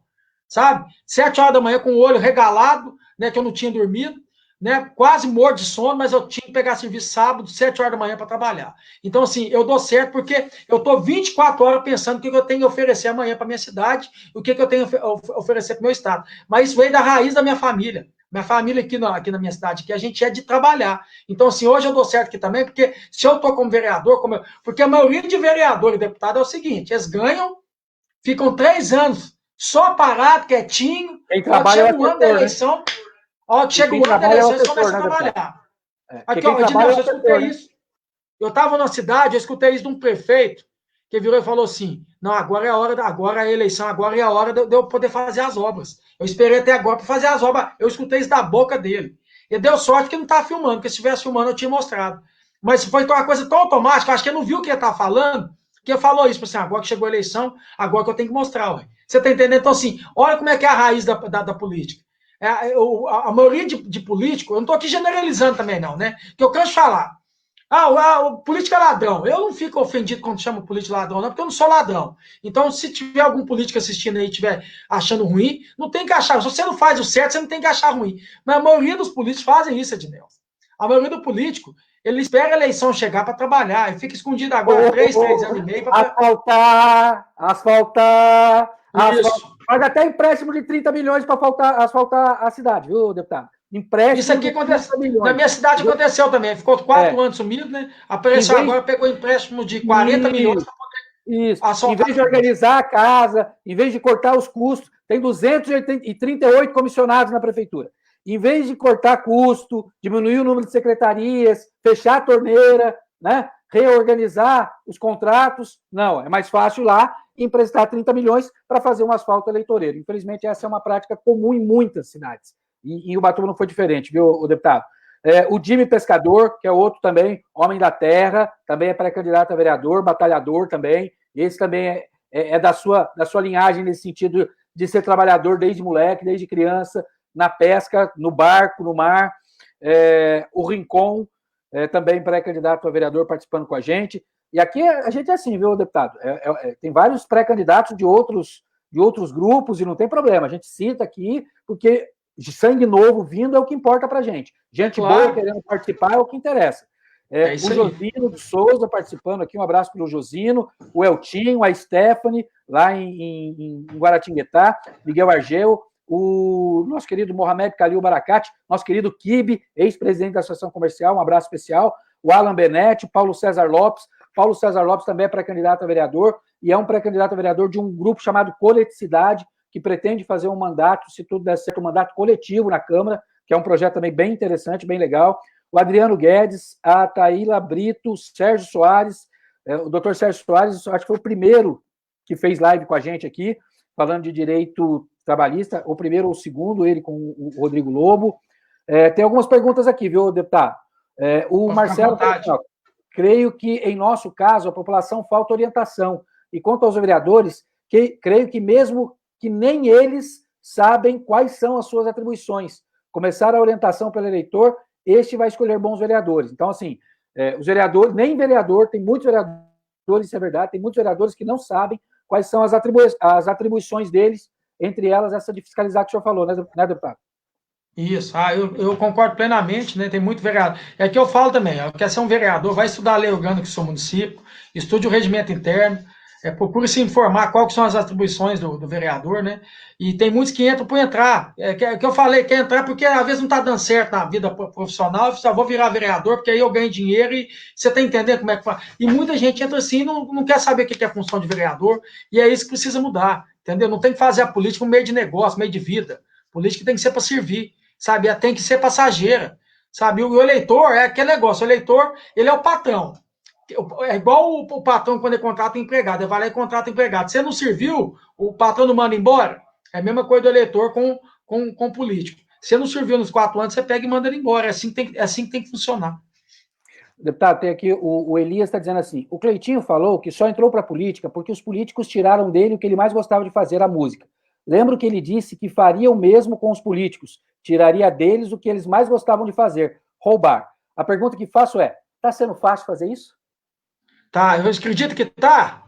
Speaker 2: sabe? 7 horas da manhã com o olho regalado, né, que eu não tinha dormido, né, quase morto de sono, mas eu tinha que pegar serviço sábado, 7 horas da manhã para trabalhar. Então, assim, eu dou certo porque eu estou 24 horas pensando o que eu tenho que oferecer amanhã para minha cidade, o que eu tenho que oferecer para o meu estado. Mas isso veio da raiz da minha família. Minha família aqui na minha cidade, a gente é de trabalhar. Então, assim, hoje eu dou certo aqui também, porque se eu estou como vereador, porque a maioria de vereador e deputado é o seguinte, eles ganham, ficam 3 anos só parado, quietinho,
Speaker 1: Quem
Speaker 2: quando
Speaker 1: trabalha é
Speaker 2: chega
Speaker 1: o
Speaker 2: o ano da
Speaker 1: assessor, né?
Speaker 2: eleição, ó,
Speaker 1: E
Speaker 2: chega
Speaker 1: quem
Speaker 2: o ano da
Speaker 1: trabalha é o
Speaker 2: eleição, eles
Speaker 1: assessor,
Speaker 2: começam a
Speaker 1: né, deputado?
Speaker 2: trabalhar.
Speaker 1: Porque
Speaker 2: Aqui,
Speaker 1: quem
Speaker 2: ó,
Speaker 1: trabalha é
Speaker 2: Ednilson,
Speaker 1: o
Speaker 2: eu escutei
Speaker 1: assessor, né?
Speaker 2: isso. Eu estava na cidade, eu escutei isso de um prefeito, que virou e falou assim: não, agora é a hora, agora é a eleição, agora é a hora de eu poder fazer as obras. Eu esperei até agora para fazer as obras. Eu escutei isso da boca dele. E deu sorte que não estava filmando, porque se estivesse filmando eu tinha mostrado. Mas foi uma coisa tão automática, eu acho que ele não viu o que ele estava falando, que ele falou isso, assim, agora que chegou a eleição, agora que eu tenho que mostrar. Ué. Você está entendendo? Então, assim, olha como é que é a raiz da política. A maioria de políticos, eu não estou aqui generalizando também, não, né? Que eu canso de falar. O político é ladrão. Eu não fico ofendido quando chama o político ladrão, não, porque eu não sou ladrão. Então, se tiver algum político assistindo aí e estiver achando ruim, não tem que achar. Se você não faz o certo, você não tem que achar ruim. Mas a maioria dos políticos fazem isso, Ednelson. A maioria do político, ele espera a eleição chegar para trabalhar e fica escondido agora 3 anos e meio para.
Speaker 1: Asfaltar.
Speaker 2: Isso.
Speaker 1: Faz até empréstimo de 30 milhões para asfaltar a cidade, viu, deputado?
Speaker 2: Isso
Speaker 1: Empréstimo
Speaker 2: aqui
Speaker 1: de 30
Speaker 2: acontece. Na
Speaker 1: milhões.
Speaker 2: minha cidade aconteceu também. Ficou quatro
Speaker 1: É,
Speaker 2: anos sumido, né?
Speaker 1: em
Speaker 2: Apareceu
Speaker 1: vez
Speaker 2: agora, pegou empréstimo de 40 milhões
Speaker 1: de
Speaker 2: para
Speaker 1: isso. Em
Speaker 2: asfaltar
Speaker 1: vez de
Speaker 2: tudo.
Speaker 1: organizar a casa, em vez de cortar os custos, tem 238 comissionados na prefeitura. Em vez de cortar custo, diminuir o número de secretarias, fechar a torneira, né, reorganizar os contratos, não, é mais fácil lá emprestar 30 milhões para fazer um asfalto eleitoreiro. Infelizmente, essa é uma prática comum em muitas cidades. E Ubatuba não foi diferente, viu, o deputado? O Jimmy Pescador, que é outro também, homem da terra, também é pré-candidato a vereador, batalhador também. Esse também é da sua linhagem nesse sentido de ser trabalhador desde moleque, desde criança, na pesca, no barco, no mar. O Rincon, também pré-candidato a vereador, participando com a gente. E aqui a gente é assim, viu, deputado? Tem vários pré-candidatos de outros grupos e não tem problema. A gente cita aqui porque de sangue novo vindo é o que importa para a gente. Gente boa
Speaker 2: Claro.
Speaker 1: querendo participar é o que interessa.
Speaker 2: É isso
Speaker 1: O
Speaker 2: aí.
Speaker 1: Josino de Souza participando aqui, um abraço para o Josino, o Eltinho, a Stephanie, lá em Guaratinguetá, Miguel Argel, o nosso querido Mohamed Khalil Baracate, nosso querido Kibe, ex-presidente da Associação Comercial, um abraço especial, o Alan Benetti, Paulo César Lopes. Paulo César Lopes também é pré-candidato a vereador e é um pré-candidato a vereador de um grupo chamado Coleticidade, que pretende fazer um mandato, se tudo der certo, um mandato coletivo na Câmara, que é um projeto também bem interessante, bem legal. O Adriano Guedes, a Taíla Brito, o Sérgio Soares, o doutor Sérgio Soares, acho que foi o primeiro que fez live com a gente aqui, falando de direito trabalhista, o primeiro ou o segundo, ele com o Rodrigo Lobo. Tem algumas perguntas aqui, viu, deputado? O Marcelo falou assim, creio que, em nosso caso, a população falta orientação. E quanto aos vereadores, creio que mesmo que nem eles sabem quais são as suas atribuições. Começar a orientação pelo eleitor, este vai escolher bons vereadores. Então, assim, os vereadores, nem vereador, tem muitos vereadores, isso é verdade, tem muitos vereadores que não sabem quais são as atribuições deles, entre elas essa de fiscalizar que o senhor falou, né, deputado?
Speaker 2: Isso, eu concordo plenamente, né? Tem muito vereador. É que eu falo também, ó, quer ser um vereador, vai estudar a lei orgânica do seu município, estude o regimento interno, procure se informar quais são as atribuições do vereador, né? E tem muitos que entram por entrar. Que eu falei, quer entrar porque às vezes não está dando certo na vida profissional, eu só vou virar vereador, porque aí eu ganho dinheiro e você está entendendo como é que faz. E muita gente entra assim e não quer saber o que é a função de vereador, e é isso que precisa mudar, entendeu? Não tem que fazer a política um meio de negócio, meio de vida. Política tem que ser para servir, sabe? Ela tem que ser passageira, sabe? O eleitor é aquele negócio, o eleitor, ele é o patrão. É igual o patrão quando ele contrata empregado, ele vai lá e contrata empregado. Se não serviu, o patrão não manda embora. É a mesma coisa do eleitor com político. Se não serviu nos 4 anos, você pega e manda ele embora. É assim que tem que funcionar.
Speaker 1: Deputado, tem aqui, o Elias está dizendo assim, o Cleitinho falou que só entrou para a política porque os políticos tiraram dele o que ele mais gostava de fazer, a música. Lembro que ele disse que faria o mesmo com os políticos, tiraria deles o que eles mais gostavam de fazer, roubar. A pergunta que faço é, está sendo fácil fazer isso?
Speaker 2: Tá, eu acredito que tá.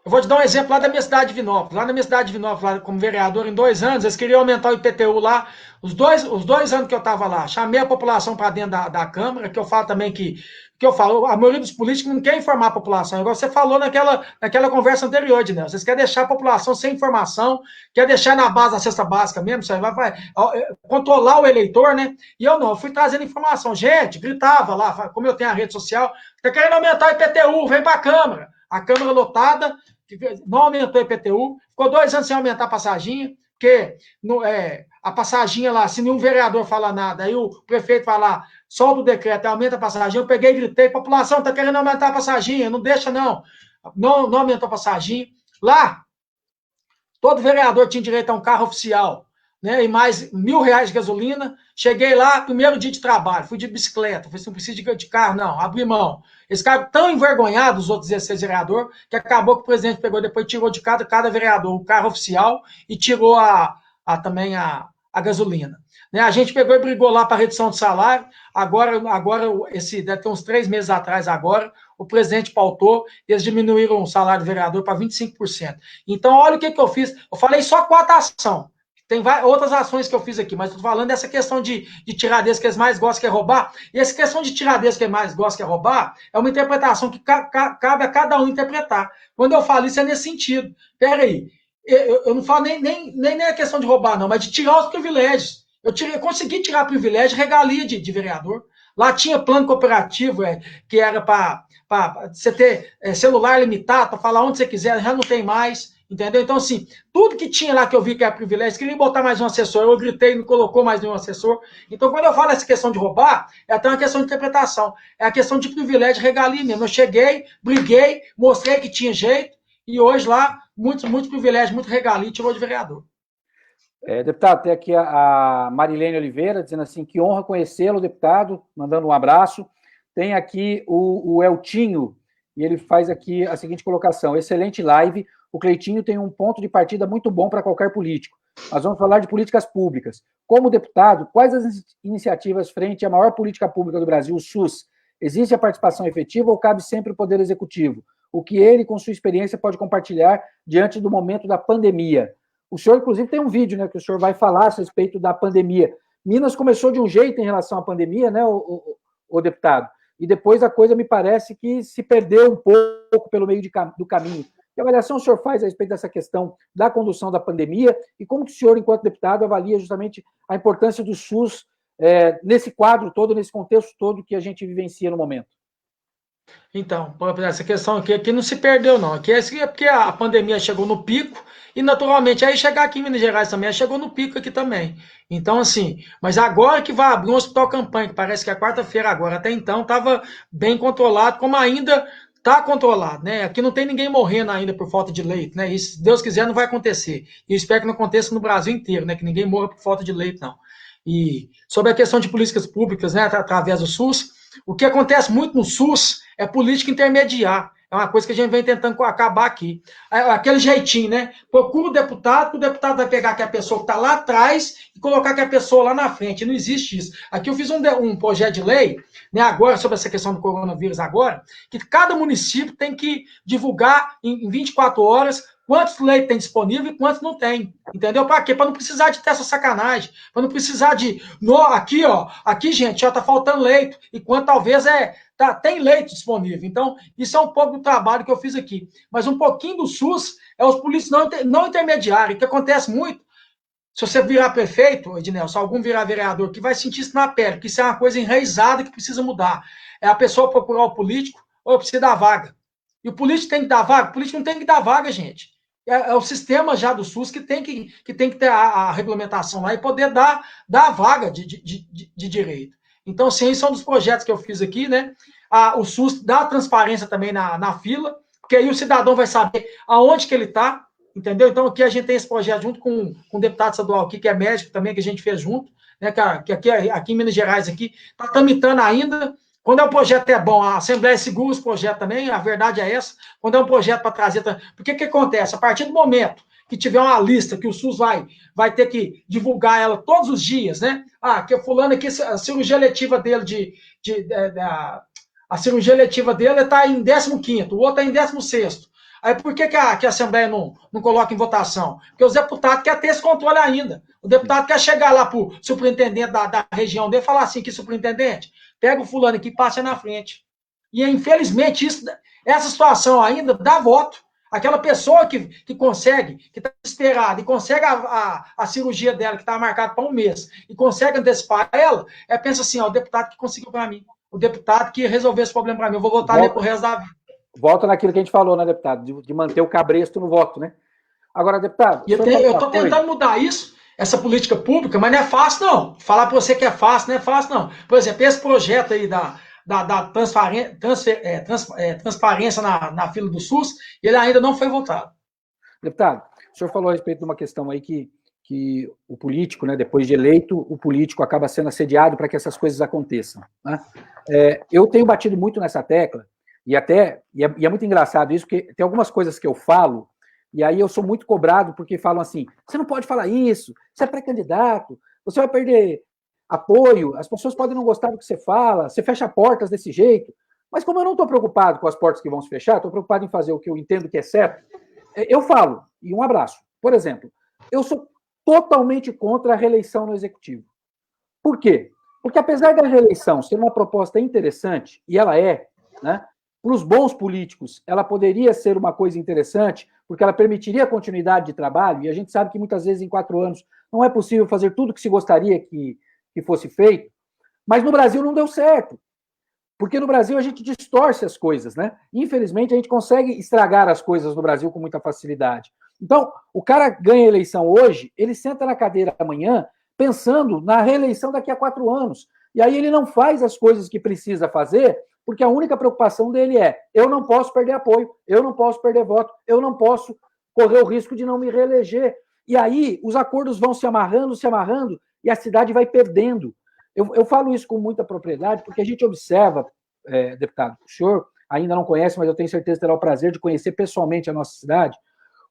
Speaker 2: Eu vou te dar um exemplo lá da minha cidade de Vinópolis. Lá na minha cidade de Vinópolis, lá como vereador, em 2 anos, eles queriam aumentar o IPTU lá. Os dois anos que eu estava lá, chamei a população para dentro da Câmara, que eu falo também que eu falo, a maioria dos políticos não quer informar a população, igual você falou naquela conversa anterior, Ednel. Vocês querem deixar a população sem informação, quer deixar na base da cesta básica mesmo, isso aí vai controlar o eleitor, né? E eu não, eu fui trazendo informação. Gente, gritava lá, como eu tenho a rede social, tá querendo aumentar o IPTU, vem para a Câmara. A Câmara lotada, não aumentou o IPTU, ficou 2 anos sem aumentar a passaginha, porque a passaginha lá, se nenhum vereador fala nada, aí o prefeito fala, solta o decreto e aumenta a passaginha, eu peguei e gritei, população, está querendo aumentar a passaginha, não deixa não. Não aumentou a passaginha. Lá, todo vereador tinha direito a um carro oficial, né? E mais R$ 1.000 de gasolina. Cheguei lá, primeiro dia de trabalho, fui de bicicleta, falei, não precisa de carro, não, abri mão. Eles ficaram tão envergonhados, os outros 16 vereadores, que acabou que o presidente pegou depois tirou de cada vereador o carro oficial e tirou também a gasolina. Né? A gente pegou e brigou lá para redução de salário. Agora deve ter uns 3 meses atrás, agora, o presidente pautou, eles diminuíram o salário do vereador para 25%. Então, olha o que eu fiz. Eu falei só 4 ações. Tem outras ações que eu fiz aqui, mas estou falando dessa questão de tiradez que eles mais gostam, que é roubar. E essa questão de tiradez que eles mais gostam, que é roubar, é uma interpretação que cabe a cada um interpretar. Quando eu falo isso, é nesse sentido. Peraí, eu não falo nem a questão de roubar, não, mas de tirar os privilégios. Eu consegui tirar privilégio, regalia de vereador. Lá tinha plano cooperativo, que era para você ter celular limitado, para falar onde você quiser, já não tem mais. Entendeu? Então, assim, tudo que tinha lá que eu vi que era privilégio, queria botar mais um assessor, eu gritei, não colocou mais nenhum assessor. Então, quando eu falo essa questão de roubar, é até uma questão de interpretação. É a questão de privilégio, regalia mesmo. Eu cheguei, briguei, mostrei que tinha jeito, e hoje lá, muitos privilégios, muito regalia, tirou de vereador.
Speaker 1: Deputado, tem aqui a Marilene Oliveira dizendo assim, que honra conhecê-lo, deputado, mandando um abraço. Tem aqui o Eltinho, e ele faz aqui a seguinte colocação: excelente live, o Cleitinho tem um ponto de partida muito bom para qualquer político. Nós vamos falar de políticas públicas. Como deputado, quais as iniciativas frente à maior política pública do Brasil, o SUS? Existe a participação efetiva ou cabe sempre o Poder Executivo? O que ele, com sua experiência, pode compartilhar diante do momento da pandemia? O senhor, inclusive, tem um vídeo, né, que o senhor vai falar a respeito da pandemia. Minas começou de um jeito em relação à pandemia, né, o deputado? E depois a coisa me parece que se perdeu um pouco pelo meio do caminho. Que avaliação o senhor faz a respeito dessa questão da condução da pandemia e como que o senhor, enquanto deputado, avalia justamente a importância do SUS nesse quadro todo, nesse contexto todo que a gente vivencia no momento?
Speaker 2: Então, essa questão aqui não se perdeu, não. Aqui é porque a pandemia chegou no pico e, naturalmente, aí chegar aqui em Minas Gerais também, chegou no pico aqui também. Então, assim, mas agora que vai abrir um hospital campanha, que parece que é quarta-feira agora, até então estava bem controlado, como ainda está controlado, né? Aqui não tem ninguém morrendo ainda por falta de leito, né? E se Deus quiser, não vai acontecer. E eu espero que não aconteça no Brasil inteiro, né? Que ninguém morra por falta de leito, não. E sobre a questão de políticas públicas, né, através do SUS, o que acontece muito no SUS é política intermediar. É uma coisa que a gente vem tentando acabar aqui. Aquele jeitinho, né? Procura o deputado, que o deputado vai pegar aquela pessoa que está lá atrás e colocar aquela pessoa lá na frente. Não existe isso. Aqui eu fiz um projeto de lei, né, agora, sobre essa questão do coronavírus agora, que cada município tem que divulgar em 24 horas quantos leitos tem disponível e quantos não tem. Entendeu? Para quê? Para não precisar de ter essa sacanagem. Para não precisar de. Aqui, gente, já tá faltando leito. Enquanto talvez tem leito disponível. Então, isso é um pouco do trabalho que eu fiz aqui. Mas um pouquinho do SUS é os políticos não intermediários, que acontece muito. Se você virar prefeito, Ednel, se algum virar vereador, que vai sentir isso na pele, que isso é uma coisa enraizada que precisa mudar. É a pessoa procurar o político, ou precisa dar vaga. E o político tem que dar vaga? O político não tem que dar vaga, gente. É o sistema já do SUS que tem que ter a regulamentação lá e poder dar a vaga de direito. Então, sim, são dos projetos que eu fiz aqui, né? O SUS dá transparência também na fila, porque aí o cidadão vai saber aonde que ele está, entendeu? Então, aqui a gente tem esse projeto junto com o deputado estadual aqui, que é médico também, que a gente fez junto, né? Que aqui em Minas Gerais aqui está tramitando ainda. Quando é um projeto é bom, a Assembleia segura os projetos também, a verdade é essa. Quando é um projeto para trazer... Porque o que acontece? A partir do momento que tiver uma lista que o SUS vai ter que divulgar ela todos os dias, né? Que o fulano aqui, a cirurgia letiva dele a cirurgia letiva dele está em 15º, o outro está em 16º. Aí por que a Assembleia não coloca em votação? Porque os deputados querem ter esse controle ainda. O deputado quer chegar lá para o superintendente da região dele e falar assim, que superintendente, pega o fulano aqui e passa na frente. E, infelizmente, essa situação ainda dá voto. Aquela pessoa que consegue, que está esperada, e consegue a cirurgia dela, que estava marcada para um mês, e consegue antecipar ela, pensa assim, ó, o deputado que conseguiu para mim, o deputado que resolveu esse problema para mim, eu vou votar nele pro resto da vida.
Speaker 1: Volta naquilo que a gente falou, né, deputado, de manter o cabresto no voto, né? Agora, deputado...
Speaker 2: E eu estou tentando mudar isso, essa política pública, mas não é fácil, não. Falar para você que é fácil, não é fácil, não. Por exemplo, esse projeto aí da transparência na fila do SUS, ele ainda não foi votado.
Speaker 1: Deputado, o senhor falou a respeito de uma questão aí que o político, né, depois de eleito, o político acaba sendo assediado para que essas coisas aconteçam. Né? Eu tenho batido muito nessa tecla, e é muito engraçado isso, porque tem algumas coisas que eu falo, e aí eu sou muito cobrado porque falam assim, você não pode falar isso, você é pré-candidato, você vai perder apoio, as pessoas podem não gostar do que você fala, você fecha portas desse jeito, mas como eu não estou preocupado com as portas que vão se fechar, estou preocupado em fazer o que eu entendo que é certo, eu falo, e um abraço. Por exemplo, eu sou totalmente contra a reeleição no Executivo. Por quê? Porque apesar da reeleição ser uma proposta interessante, e ela é, né, para os bons políticos, ela poderia ser uma coisa interessante, porque ela permitiria a continuidade de trabalho, e a gente sabe que muitas vezes em 4 anos não é possível fazer tudo que se gostaria que fosse feito, mas no Brasil não deu certo. Porque no Brasil a gente distorce as coisas, né? Infelizmente, a gente consegue estragar as coisas no Brasil com muita facilidade. Então, o cara ganha a eleição hoje, ele senta na cadeira amanhã pensando na reeleição daqui a 4 anos. E aí ele não faz as coisas que precisa fazer, porque a única preocupação dele é: eu não posso perder apoio, eu não posso perder voto, eu não posso correr o risco de não me reeleger. E aí os acordos vão se amarrando, e a cidade vai perdendo. Eu falo isso com muita propriedade, porque a gente observa, deputado, o senhor ainda não conhece, mas eu tenho certeza que terá o prazer de conhecer pessoalmente a nossa cidade.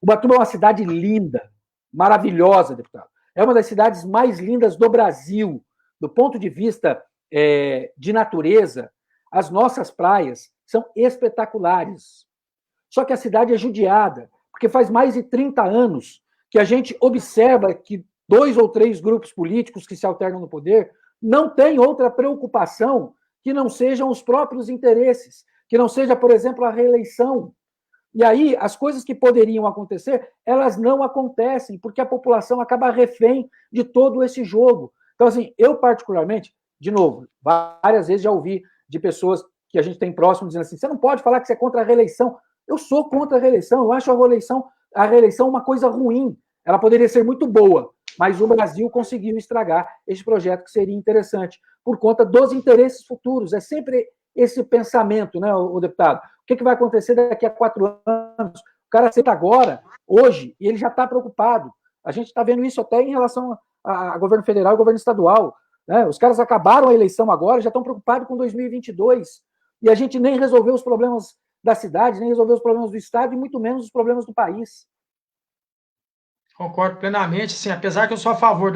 Speaker 1: Ubatuba é uma cidade linda, maravilhosa, deputado. É uma das cidades mais lindas do Brasil, do ponto de vista de natureza. As nossas praias são espetaculares. Só que a cidade é judiada, porque faz mais de 30 anos que a gente observa que 2 ou 3 grupos políticos que se alternam no poder não têm outra preocupação que não sejam os próprios interesses, que não seja, por exemplo, a reeleição. E aí, as coisas que poderiam acontecer, elas não acontecem, porque a população acaba refém de todo esse jogo. Então, assim, eu particularmente, de novo, várias vezes já ouvi de pessoas que a gente tem próximo dizendo assim, você não pode falar que você é contra a reeleição. Eu sou contra a reeleição, eu acho a reeleição uma coisa ruim. Ela poderia ser muito boa, mas o Brasil conseguiu estragar esse projeto que seria interessante, por conta dos interesses futuros. É sempre esse pensamento, né, o deputado? O que vai acontecer daqui a 4 anos? O cara aceita agora, hoje, e ele já está preocupado. A gente está vendo isso até em relação a governo federal e governo estadual. Né? Os caras acabaram a eleição agora, já estão preocupados com 2022. E a gente nem resolveu os problemas da cidade, nem resolveu os problemas do Estado, e muito menos os problemas do país.
Speaker 2: Concordo plenamente, assim, apesar que eu sou a favor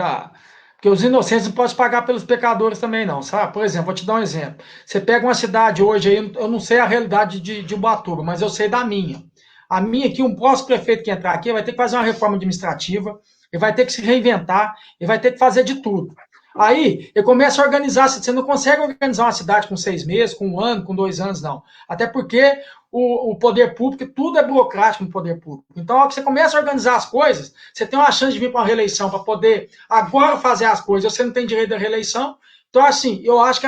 Speaker 2: porque os inocentes não podem pagar pelos pecadores também, não, sabe? Por exemplo, vou te dar um exemplo. Você pega uma cidade hoje aí, eu não sei a realidade de Ubatuba, mas eu sei da minha. A minha aqui, um próximo prefeito que entrar aqui vai ter que fazer uma reforma administrativa, ele vai ter que se reinventar, ele vai ter que fazer de tudo. Aí, ele começa a organizar, você não consegue organizar uma cidade com 6 meses, com 1 ano, com 2 anos, não. Até porque o poder público, tudo é burocrático no poder público. Então, ao que você começa a organizar as coisas, você tem uma chance de vir para uma reeleição para poder agora fazer as coisas, você não tem direito à reeleição. Então, assim, eu acho que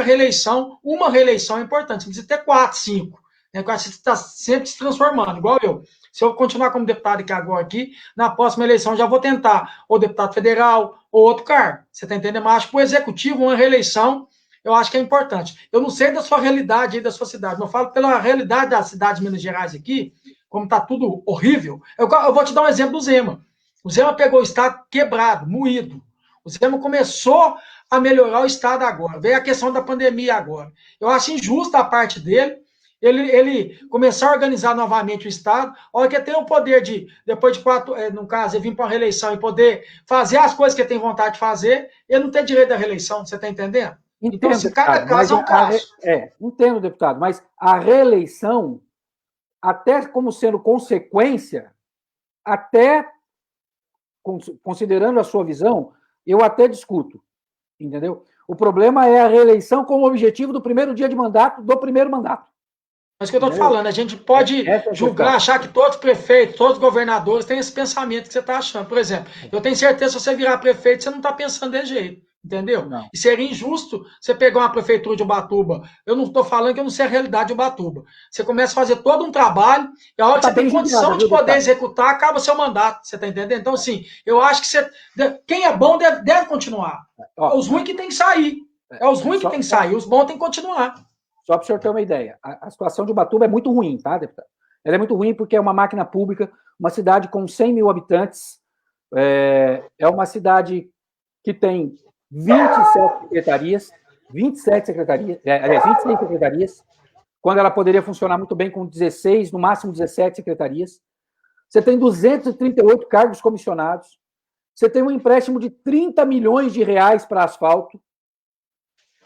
Speaker 2: uma reeleição é importante. Você precisa ter 4, 5. Né? Você está sempre se transformando, igual eu. Se eu continuar como deputado aqui, na próxima eleição eu já vou tentar ou deputado federal ou outro cargo. Você está entendendo? Mas acho que o executivo, uma reeleição, eu acho que é importante. Eu não sei da sua realidade aí, da sua cidade, mas eu falo pela realidade das cidades de Minas Gerais aqui, como está tudo horrível. Eu vou te dar um exemplo do Zema. O Zema pegou o estado quebrado, moído. O Zema começou a melhorar o estado agora. Veio a questão da pandemia agora. Eu acho injusta a parte dele, ele começar a organizar novamente o Estado, a hora que ele tem o poder de, depois de 4, no caso, ele vir para uma reeleição e poder fazer as coisas que ele tem vontade de fazer, ele não tem direito à reeleição, você está entendendo?
Speaker 1: Entendo,
Speaker 2: então, se cada caso é um caso.
Speaker 1: Entendo, deputado, mas a reeleição até como sendo consequência, até considerando a sua visão, eu até discuto, entendeu? O problema é a reeleição como objetivo do primeiro dia de mandato, do primeiro mandato.
Speaker 2: Mas o que eu estou te falando, a gente pode julgar, achar que todos os prefeitos, todos os governadores têm esse pensamento que você está achando. Por exemplo, eu tenho certeza que se você virar prefeito, você não está pensando desse jeito. Entendeu?
Speaker 1: Não.
Speaker 2: E seria injusto você pegar uma prefeitura de Ubatuba. Eu não estou falando que eu não sei a realidade de Ubatuba. Você começa a fazer todo um trabalho, e a hora que você tem condição de poder executar, acaba o seu mandato. Você está entendendo? Então, assim, eu acho que quem é bom deve continuar. Os ruins que tem que sair. É os ruins que tem que sair, os bons tem que continuar.
Speaker 1: Só para o senhor ter uma ideia, a situação de Ubatuba é muito ruim, tá, deputado? Ela é muito ruim porque é uma máquina pública, uma cidade com 100 mil habitantes, é uma cidade que tem 26 secretarias, quando ela poderia funcionar muito bem com 16, no máximo 17 secretarias. Você tem 238 cargos comissionados, você tem um empréstimo de 30 milhões de reais para asfalto,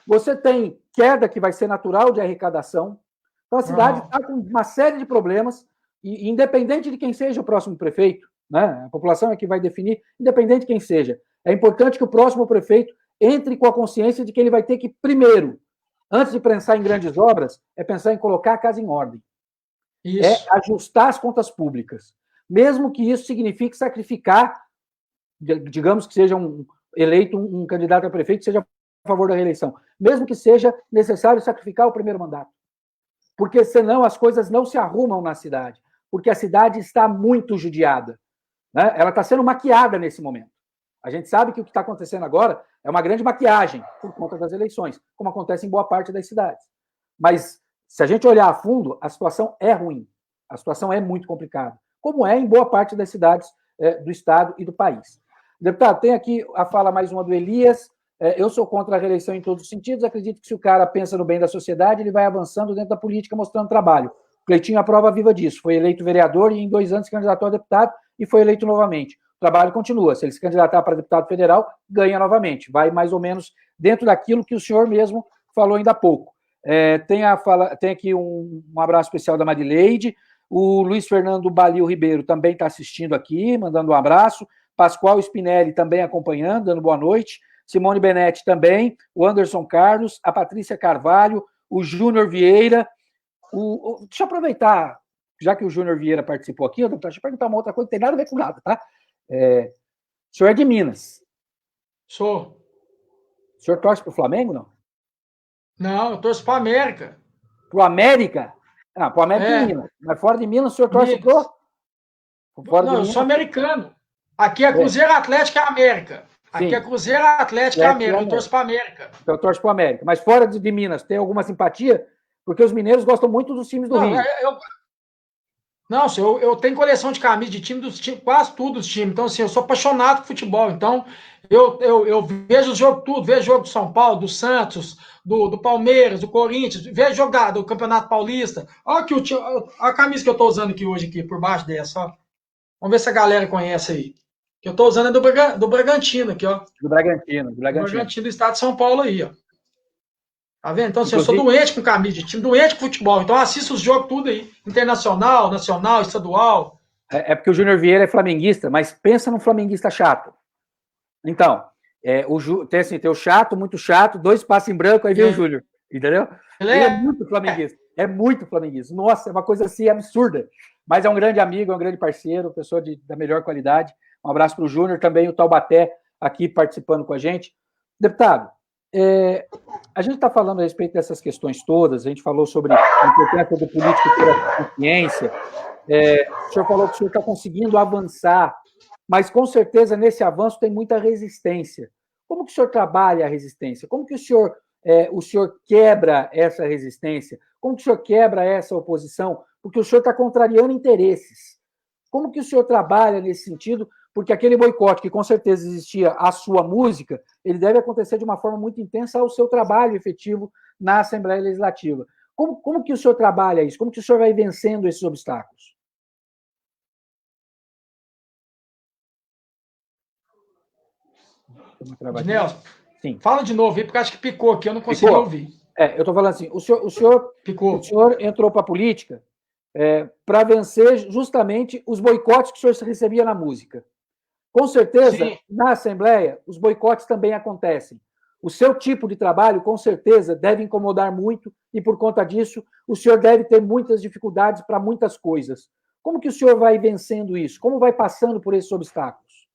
Speaker 1: você tem queda que vai ser natural de arrecadação. Então, a cidade está com uma série de problemas, e independente de quem seja o próximo prefeito, né, a população é que vai definir, independente de quem seja, é importante que o próximo prefeito entre com a consciência de que ele vai ter que, primeiro, antes de pensar em grandes obras, é pensar em colocar a casa em ordem. Isso. É ajustar as contas públicas. Mesmo que isso signifique sacrificar, digamos que seja eleito um candidato a prefeito, seja a favor da reeleição, mesmo que seja necessário sacrificar o primeiro mandato. Porque senão as coisas não se arrumam na cidade, porque a cidade está muito judiada, né? Ela está sendo maquiada nesse momento. A gente sabe que o que está acontecendo agora é uma grande maquiagem por conta das eleições, como acontece em boa parte das cidades. Mas, se a gente olhar a fundo, a situação é ruim, a situação é muito complicada, como é em boa parte das cidades do estado e do país. Deputado, tem aqui a fala mais uma do Elias. Eu sou contra a reeleição em todos os sentidos, acredito que se o cara pensa no bem da sociedade, ele vai avançando dentro da política, mostrando trabalho. O Cleitinho é a prova viva disso, foi eleito vereador e em 2 anos se candidatou a deputado e foi eleito novamente. O trabalho continua, se ele se candidatar para deputado federal, ganha novamente, vai mais ou menos dentro daquilo que o senhor mesmo falou ainda há pouco. Tem aqui um abraço especial da Marileide, o Luiz Fernando Balil Ribeiro também está assistindo aqui, mandando um abraço, Pascoal Spinelli também acompanhando, dando boa noite, Simone Benetti também, o Anderson Carlos, a Patrícia Carvalho, o Júnior Vieira. Deixa eu aproveitar, já que o Júnior Vieira participou aqui, deixa eu perguntar uma outra coisa, não tem nada a ver com nada, tá? O senhor é de Minas.
Speaker 2: Sou.
Speaker 1: O senhor torce para o Flamengo, não?
Speaker 2: Não, eu torço para o América.
Speaker 1: Para o América? Não, para o América em Minas. Mas fora de Minas, o senhor torce para o...
Speaker 2: Não, eu sou americano. Aqui é Cruzeiro Atlético e América. Aqui é Cruzeiro Atlético e América. Eu torço para a América.
Speaker 1: Então, eu torço para o América. Mas fora de Minas, tem alguma simpatia? Porque os mineiros gostam muito dos times do Rio.
Speaker 2: Não, eu tenho coleção de camisas de time, quase todos os times. Então, assim, eu sou apaixonado por futebol. Então, eu vejo o jogo tudo. Vejo o jogo do São Paulo, do Santos, do Palmeiras, do Corinthians. Vejo jogar do Campeonato Paulista. Olha aqui a camisa que eu estou usando aqui hoje, aqui, por baixo dessa. Ó. Vamos ver se a galera conhece aí. Que eu estou usando é do Bragantino aqui, ó.
Speaker 1: Do Bragantino.
Speaker 2: Do Bragantino do estado de São Paulo aí, ó. Tá vendo? Então, assim, eu sou doente com camisa de time, doente com futebol. Então, eu assisto os jogos tudo aí. Internacional, nacional, estadual.
Speaker 1: É porque o Júnior Vieira é flamenguista, mas pensa num flamenguista chato. Então, tem o chato, muito chato, 2 passos em branco, aí vem o Júnior. Entendeu? Ele é muito flamenguista. É muito flamenguista. Nossa, é uma coisa assim absurda. Mas é um grande amigo, é um grande parceiro, pessoa da melhor qualidade. Um abraço para o Júnior, também o Taubaté aqui participando com a gente. Deputado, a gente está falando a respeito dessas questões todas, a gente falou sobre a importância do político ter a consciência, o senhor falou que o senhor está conseguindo avançar, mas com certeza nesse avanço tem muita resistência. Como que o senhor trabalha a resistência? Como que o senhor quebra essa resistência? Como que o senhor quebra essa oposição? Porque o senhor está contrariando interesses. Como que o senhor trabalha nesse sentido? Porque aquele boicote que com certeza existia à sua música, ele deve acontecer de uma forma muito intensa ao seu trabalho efetivo na Assembleia Legislativa. Como que o senhor trabalha isso? Como que o senhor vai vencendo esses obstáculos?
Speaker 2: Nelson, fala de novo aí, porque acho que picou aqui, eu não consegui ouvir.
Speaker 1: Eu estou falando assim, o senhor entrou para a política para vencer justamente os boicotes que o senhor recebia na música. Com certeza, sim, na Assembleia, os boicotes também acontecem. O seu tipo de trabalho, com certeza, deve incomodar muito e, por conta disso, o senhor deve ter muitas dificuldades para muitas coisas. Como que o senhor vai vencendo isso? Como vai passando por esses obstáculos?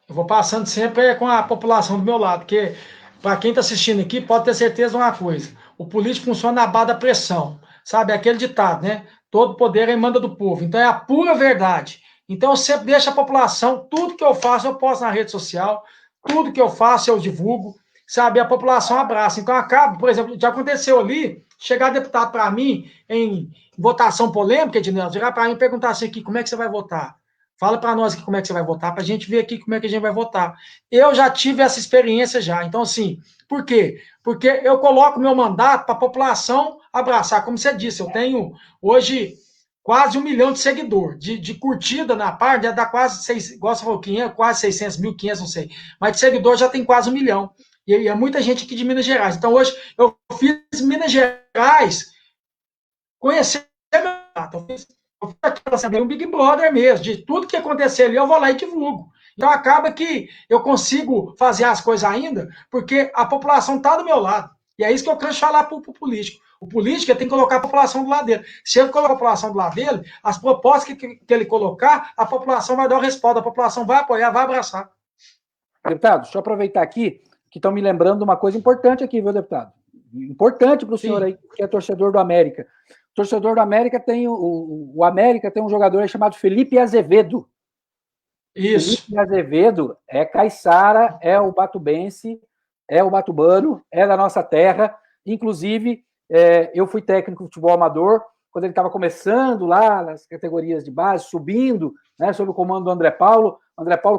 Speaker 2: Eu vou passando sempre com a população do meu lado, porque, para quem está assistindo aqui, pode ter certeza de uma coisa: o político funciona na base da pressão, sabe? É aquele ditado, né? Todo poder é emanda do povo. Então, é a pura verdade. Então, eu sempre deixo a população, tudo que eu faço, eu posto na rede social, tudo que eu faço, eu divulgo, sabe? A população abraça. Então, acaba, por exemplo, já aconteceu ali, chegar deputado para mim em votação polêmica, Ednelson, chegar para mim e perguntar assim aqui, como é que você vai votar? Fala para nós aqui como é que você vai votar, para a gente ver aqui como é que a gente vai votar. Eu já tive essa experiência já. Então, assim, por quê? Porque eu coloco meu mandato para a população abraçar. Como você disse, eu tenho hoje quase 1 milhão de seguidor, de curtida na parte, dá quase, igual você falou, 500, quase 600 mil, 500, não sei. Mas de seguidor já tem quase 1 milhão. E é muita gente aqui de Minas Gerais. Então, hoje, eu fiz Minas Gerais conhecer meu mandato. Eu fiz um Big Brother mesmo, de tudo que acontecer ali, eu vou lá e divulgo. Então acaba que eu consigo fazer as coisas ainda, porque a população está do meu lado. E é isso que eu canso de falar para o político. O político tem que colocar a população do lado dele. Se ele colocar a população do lado dele, as propostas que ele colocar, a população vai dar o respaldo, a população vai apoiar, vai abraçar.
Speaker 1: Deputado, deixa eu aproveitar aqui, que estão me lembrando de uma coisa importante aqui, viu, deputado? Importante para o senhor aí, que é torcedor do América. O torcedor do América tem o América tem um jogador aí chamado Felipe Azevedo.
Speaker 2: Isso.
Speaker 1: Felipe Azevedo é caiçara, é o batubense, é o batubano, é da nossa terra. Inclusive, eu fui técnico de futebol amador quando ele estava começando lá nas categorias de base, subindo, né, sob o comando do André Paulo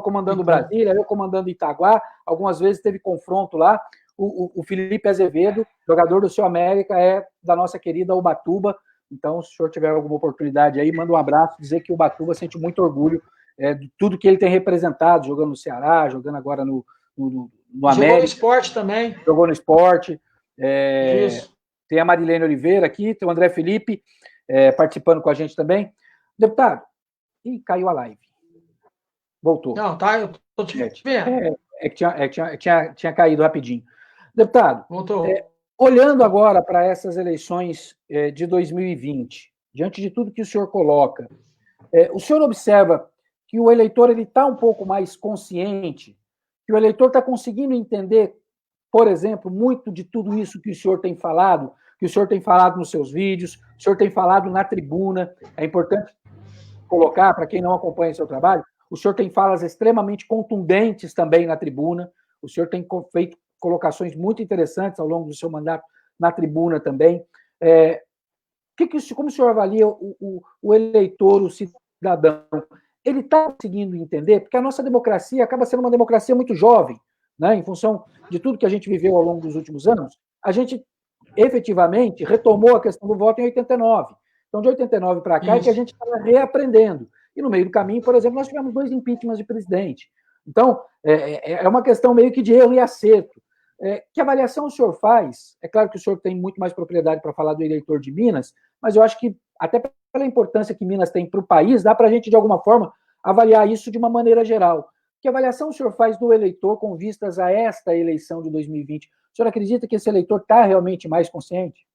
Speaker 1: comandando Brasília, eu comandando Itaguá. Algumas vezes teve confronto lá. O Felipe Azevedo, jogador do seu América, é da nossa querida Ubatuba. Então, se o senhor tiver alguma oportunidade aí, manda um abraço, dizer que o Ubatuba sente muito orgulho de tudo que ele tem representado, jogando no Ceará, jogando agora no América.
Speaker 2: Jogou no esporte também.
Speaker 1: Jogou no esporte. Tem a Marilene Oliveira aqui, tem o André Felipe participando com a gente também. Deputado, caiu a live. Voltou.
Speaker 2: Não, tá, eu tô te vendo.
Speaker 1: Tinha caído rapidinho. Deputado, olhando agora para essas eleições de 2020, diante de tudo que o senhor coloca, o senhor observa que o eleitor está um pouco mais consciente, que o eleitor está conseguindo entender, por exemplo, muito de tudo isso que o senhor tem falado, nos seus vídeos, o senhor tem falado na tribuna. É importante colocar, para quem não acompanha o seu trabalho, o senhor tem falas extremamente contundentes também na tribuna, o senhor tem feito colocações muito interessantes ao longo do seu mandato na tribuna também. Como o senhor avalia o eleitor, o cidadão? Ele está conseguindo entender? Porque a nossa democracia acaba sendo uma democracia muito jovem, né? Em função de tudo que a gente viveu ao longo dos últimos anos, a gente efetivamente retomou a questão do voto em 89. Então, de 89 para cá, é que a gente está reaprendendo. E no meio do caminho, por exemplo, nós tivemos 2 impeachments de presidente. Então, é uma questão meio que de erro e acerto. Que avaliação o senhor faz? É claro que o senhor tem muito mais propriedade para falar do eleitor de Minas, mas eu acho que, até pela importância que Minas tem para o país, dá para a gente, de alguma forma, avaliar isso de uma maneira geral. Que avaliação o senhor faz do eleitor com vistas a esta eleição de 2020? O senhor acredita que esse eleitor está realmente mais consciente?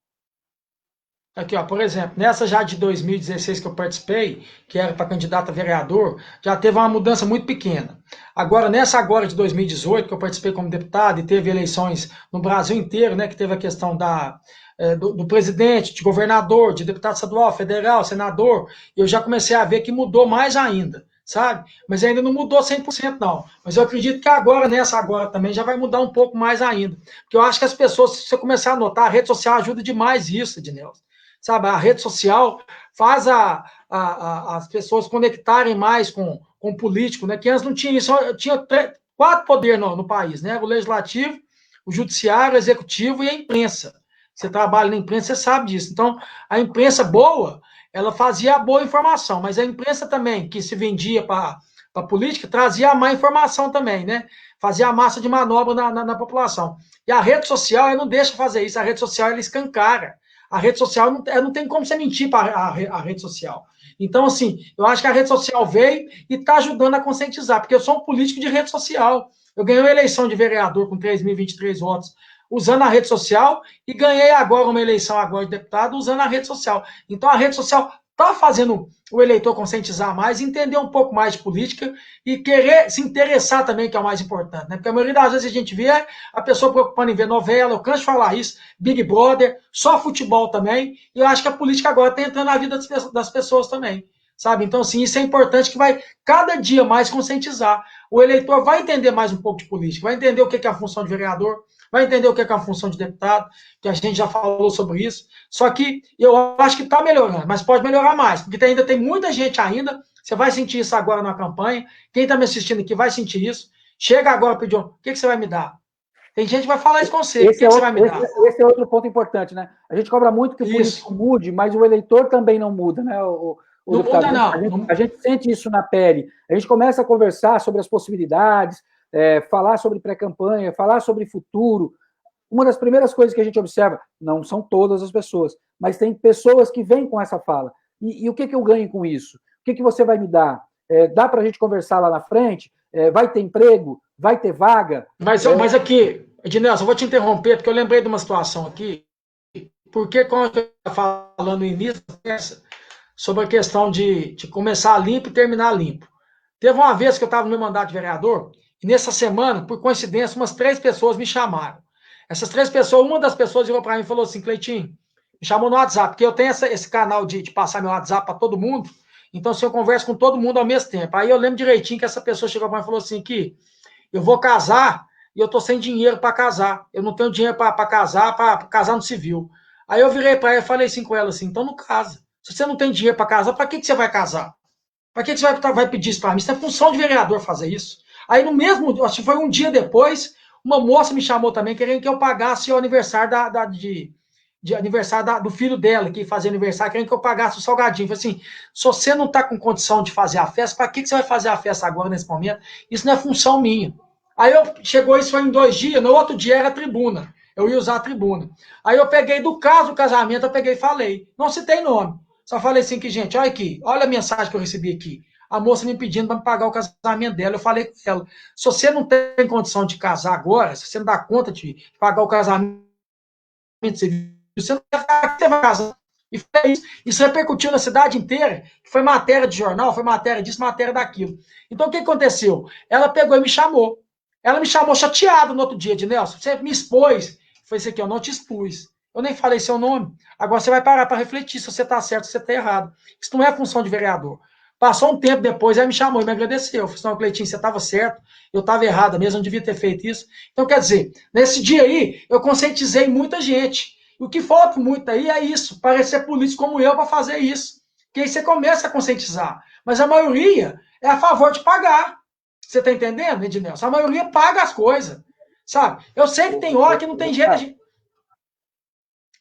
Speaker 2: Aqui, ó, por exemplo, nessa já de 2016 que eu participei, que era para candidato a vereador, já teve uma mudança muito pequena. Agora, nessa agora de 2018, que eu participei como deputado e teve eleições no Brasil inteiro, né, que teve a questão do presidente, de governador, de deputado estadual, federal, senador, eu já comecei a ver que mudou mais ainda, sabe? Mas ainda não mudou 100% não. Mas eu acredito que agora, nessa agora também, já vai mudar um pouco mais ainda. Porque eu acho que as pessoas, se você começar a notar, a rede social ajuda demais isso, Ednelson. Sabe, a rede social faz as pessoas conectarem mais com o político, né? Que antes não tinha isso, tinha 4 poderes no país, né? O legislativo, o judiciário, o executivo e a imprensa. Você trabalha na imprensa, você sabe disso. Então, a imprensa boa, ela fazia a boa informação, mas a imprensa também, que se vendia para a política, trazia a má informação também, né? Fazia a massa de manobra na população. E a rede social, ela não deixa fazer isso, a rede social, ela escancara A rede social não tem como você mentir para a rede social. Então, assim, eu acho que a rede social veio e está ajudando a conscientizar, porque eu sou um político de rede social. Eu ganhei uma eleição de vereador com 3.023 votos usando a rede social e ganhei agora uma eleição agora de deputado usando a rede social. Então, a rede social está fazendo o eleitor conscientizar mais, entender um pouco mais de política e querer se interessar também, que é o mais importante, né? Porque a maioria das vezes a gente vê a pessoa preocupando em ver novela, eu canso de falar isso, Big Brother, só futebol também, e eu acho que a política agora está entrando na vida das pessoas também, sabe? Então, assim, isso é importante que vai cada dia mais conscientizar. O eleitor vai entender mais um pouco de política, vai entender o que é a função de vereador, vai entender o que é a função de deputado, que a gente já falou sobre isso. Só que eu acho que está melhorando, mas pode melhorar mais, porque ainda tem muita gente ainda. Você vai sentir isso agora na campanha. Quem está me assistindo aqui vai sentir isso. Chega agora e pedir, o que você vai me dar? Tem gente que vai falar isso com você. O que você vai me dar?
Speaker 1: Esse é outro ponto importante, né? A gente cobra muito que o político mude, mas o eleitor também não muda, né?
Speaker 2: Não muda, não.
Speaker 1: A gente sente isso na pele. A gente começa a conversar sobre as possibilidades, falar sobre pré-campanha, falar sobre futuro. Uma das primeiras coisas que a gente observa, não são todas as pessoas, mas tem pessoas que vêm com essa fala. E o que eu ganho com isso? O que você vai me dar? Dá para a gente conversar lá na frente? Vai ter emprego? Vai ter vaga?
Speaker 2: Mas aqui, Ednelson, eu vou te interromper, porque eu lembrei de uma situação aqui, porque quando eu estava falando no início, sobre a questão de começar limpo e terminar limpo. Teve uma vez que eu estava no meu mandato de vereador, e nessa semana, por coincidência, umas 3 pessoas me chamaram. Essas 3 pessoas, uma das pessoas virou para mim e falou assim, Cleitinho, me chamou no WhatsApp, porque eu tenho esse canal de passar meu WhatsApp para todo mundo, então se eu converso com todo mundo ao mesmo tempo. Aí eu lembro direitinho que essa pessoa chegou para mim e falou assim, que eu vou casar e eu tô sem dinheiro para casar. Eu não tenho dinheiro para casar no civil. Aí eu virei para ela e falei assim com ela assim, então não casa. Se você não tem dinheiro para casar, para que você vai casar? Para que você vai pedir isso para mim? Isso é função de vereador fazer isso. Aí no mesmo, acho que foi um dia depois, uma moça me chamou também querendo que eu pagasse o aniversário aniversário do filho dela, que fazia aniversário, querendo que eu pagasse o salgadinho. Falei assim, se você não está com condição de fazer a festa, para que você vai fazer a festa agora, nesse momento? Isso não é função minha. Aí chegou isso foi em 2 dias, no outro dia era a tribuna. Eu ia usar a tribuna. Aí eu peguei do caso do casamento, eu peguei e falei. Não citei nome. Só falei assim que, gente, olha aqui, olha a mensagem que eu recebi aqui. A moça me pedindo para me pagar o casamento dela. Eu falei com ela, se você não tem condição de casar agora, se você não dá conta de pagar o casamento, você não vai ficar, você vai casar. E foi isso. Isso repercutiu na cidade inteira, foi matéria de jornal, foi matéria disso, matéria daquilo. Então, o que aconteceu? Ela pegou e me chamou. Ela me chamou chateado no outro dia, de Nelson, você me expôs. Foi isso aqui, eu não te expus. Eu nem falei seu nome. Agora você vai parar para refletir se você está certo, se você está errado. Isso não é função de vereador. Passou um tempo depois, ela me chamou e me agradeceu. Eu falei, não, Cleitinho, você estava certo, eu estava errada mesmo, não devia ter feito isso. Então, quer dizer, nesse dia aí, eu conscientizei muita gente. E o que falta muito aí é isso, parecer político como eu para fazer isso. Porque aí você começa a conscientizar. Mas a maioria é a favor de pagar. Você está entendendo, Ednelson? A maioria paga as coisas, sabe? Eu sei que tem hora que não tem jeito de...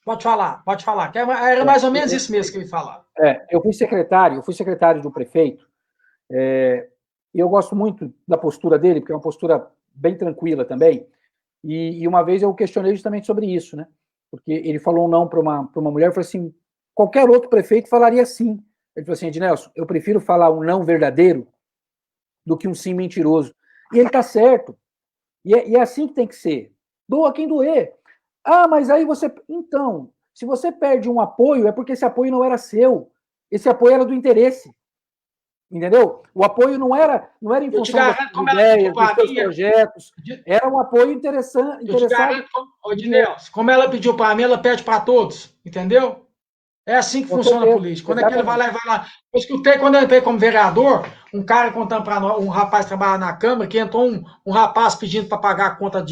Speaker 2: Pode falar. Era mais ou menos isso mesmo que eu ia falar.
Speaker 1: Eu fui secretário do prefeito, e eu gosto muito da postura dele, porque é uma postura bem tranquila também, e uma vez eu questionei justamente sobre isso, né? Porque ele falou um não para uma mulher, eu falei assim, qualquer outro prefeito falaria sim. Ele falou assim, Ednelson, eu prefiro falar um não verdadeiro do que um sim mentiroso. E ele está certo. E é assim que tem que ser. Doa quem doer. Ah, mas aí você... Então, se você perde um apoio, é porque esse apoio não era seu. Esse apoio era do interesse. Entendeu? O apoio não era em função das ideias, dos seus projetos. Era um apoio interessante.
Speaker 2: Eu te garanto, Ednelson, como ela pediu para mim, ela pede para todos. Entendeu? É assim que funciona a política. Quando é que ele vai lá. Eu escutei quando eu entrei como vereador, um cara contando para nós, um rapaz que trabalha na Câmara, que entrou um rapaz pedindo para pagar a conta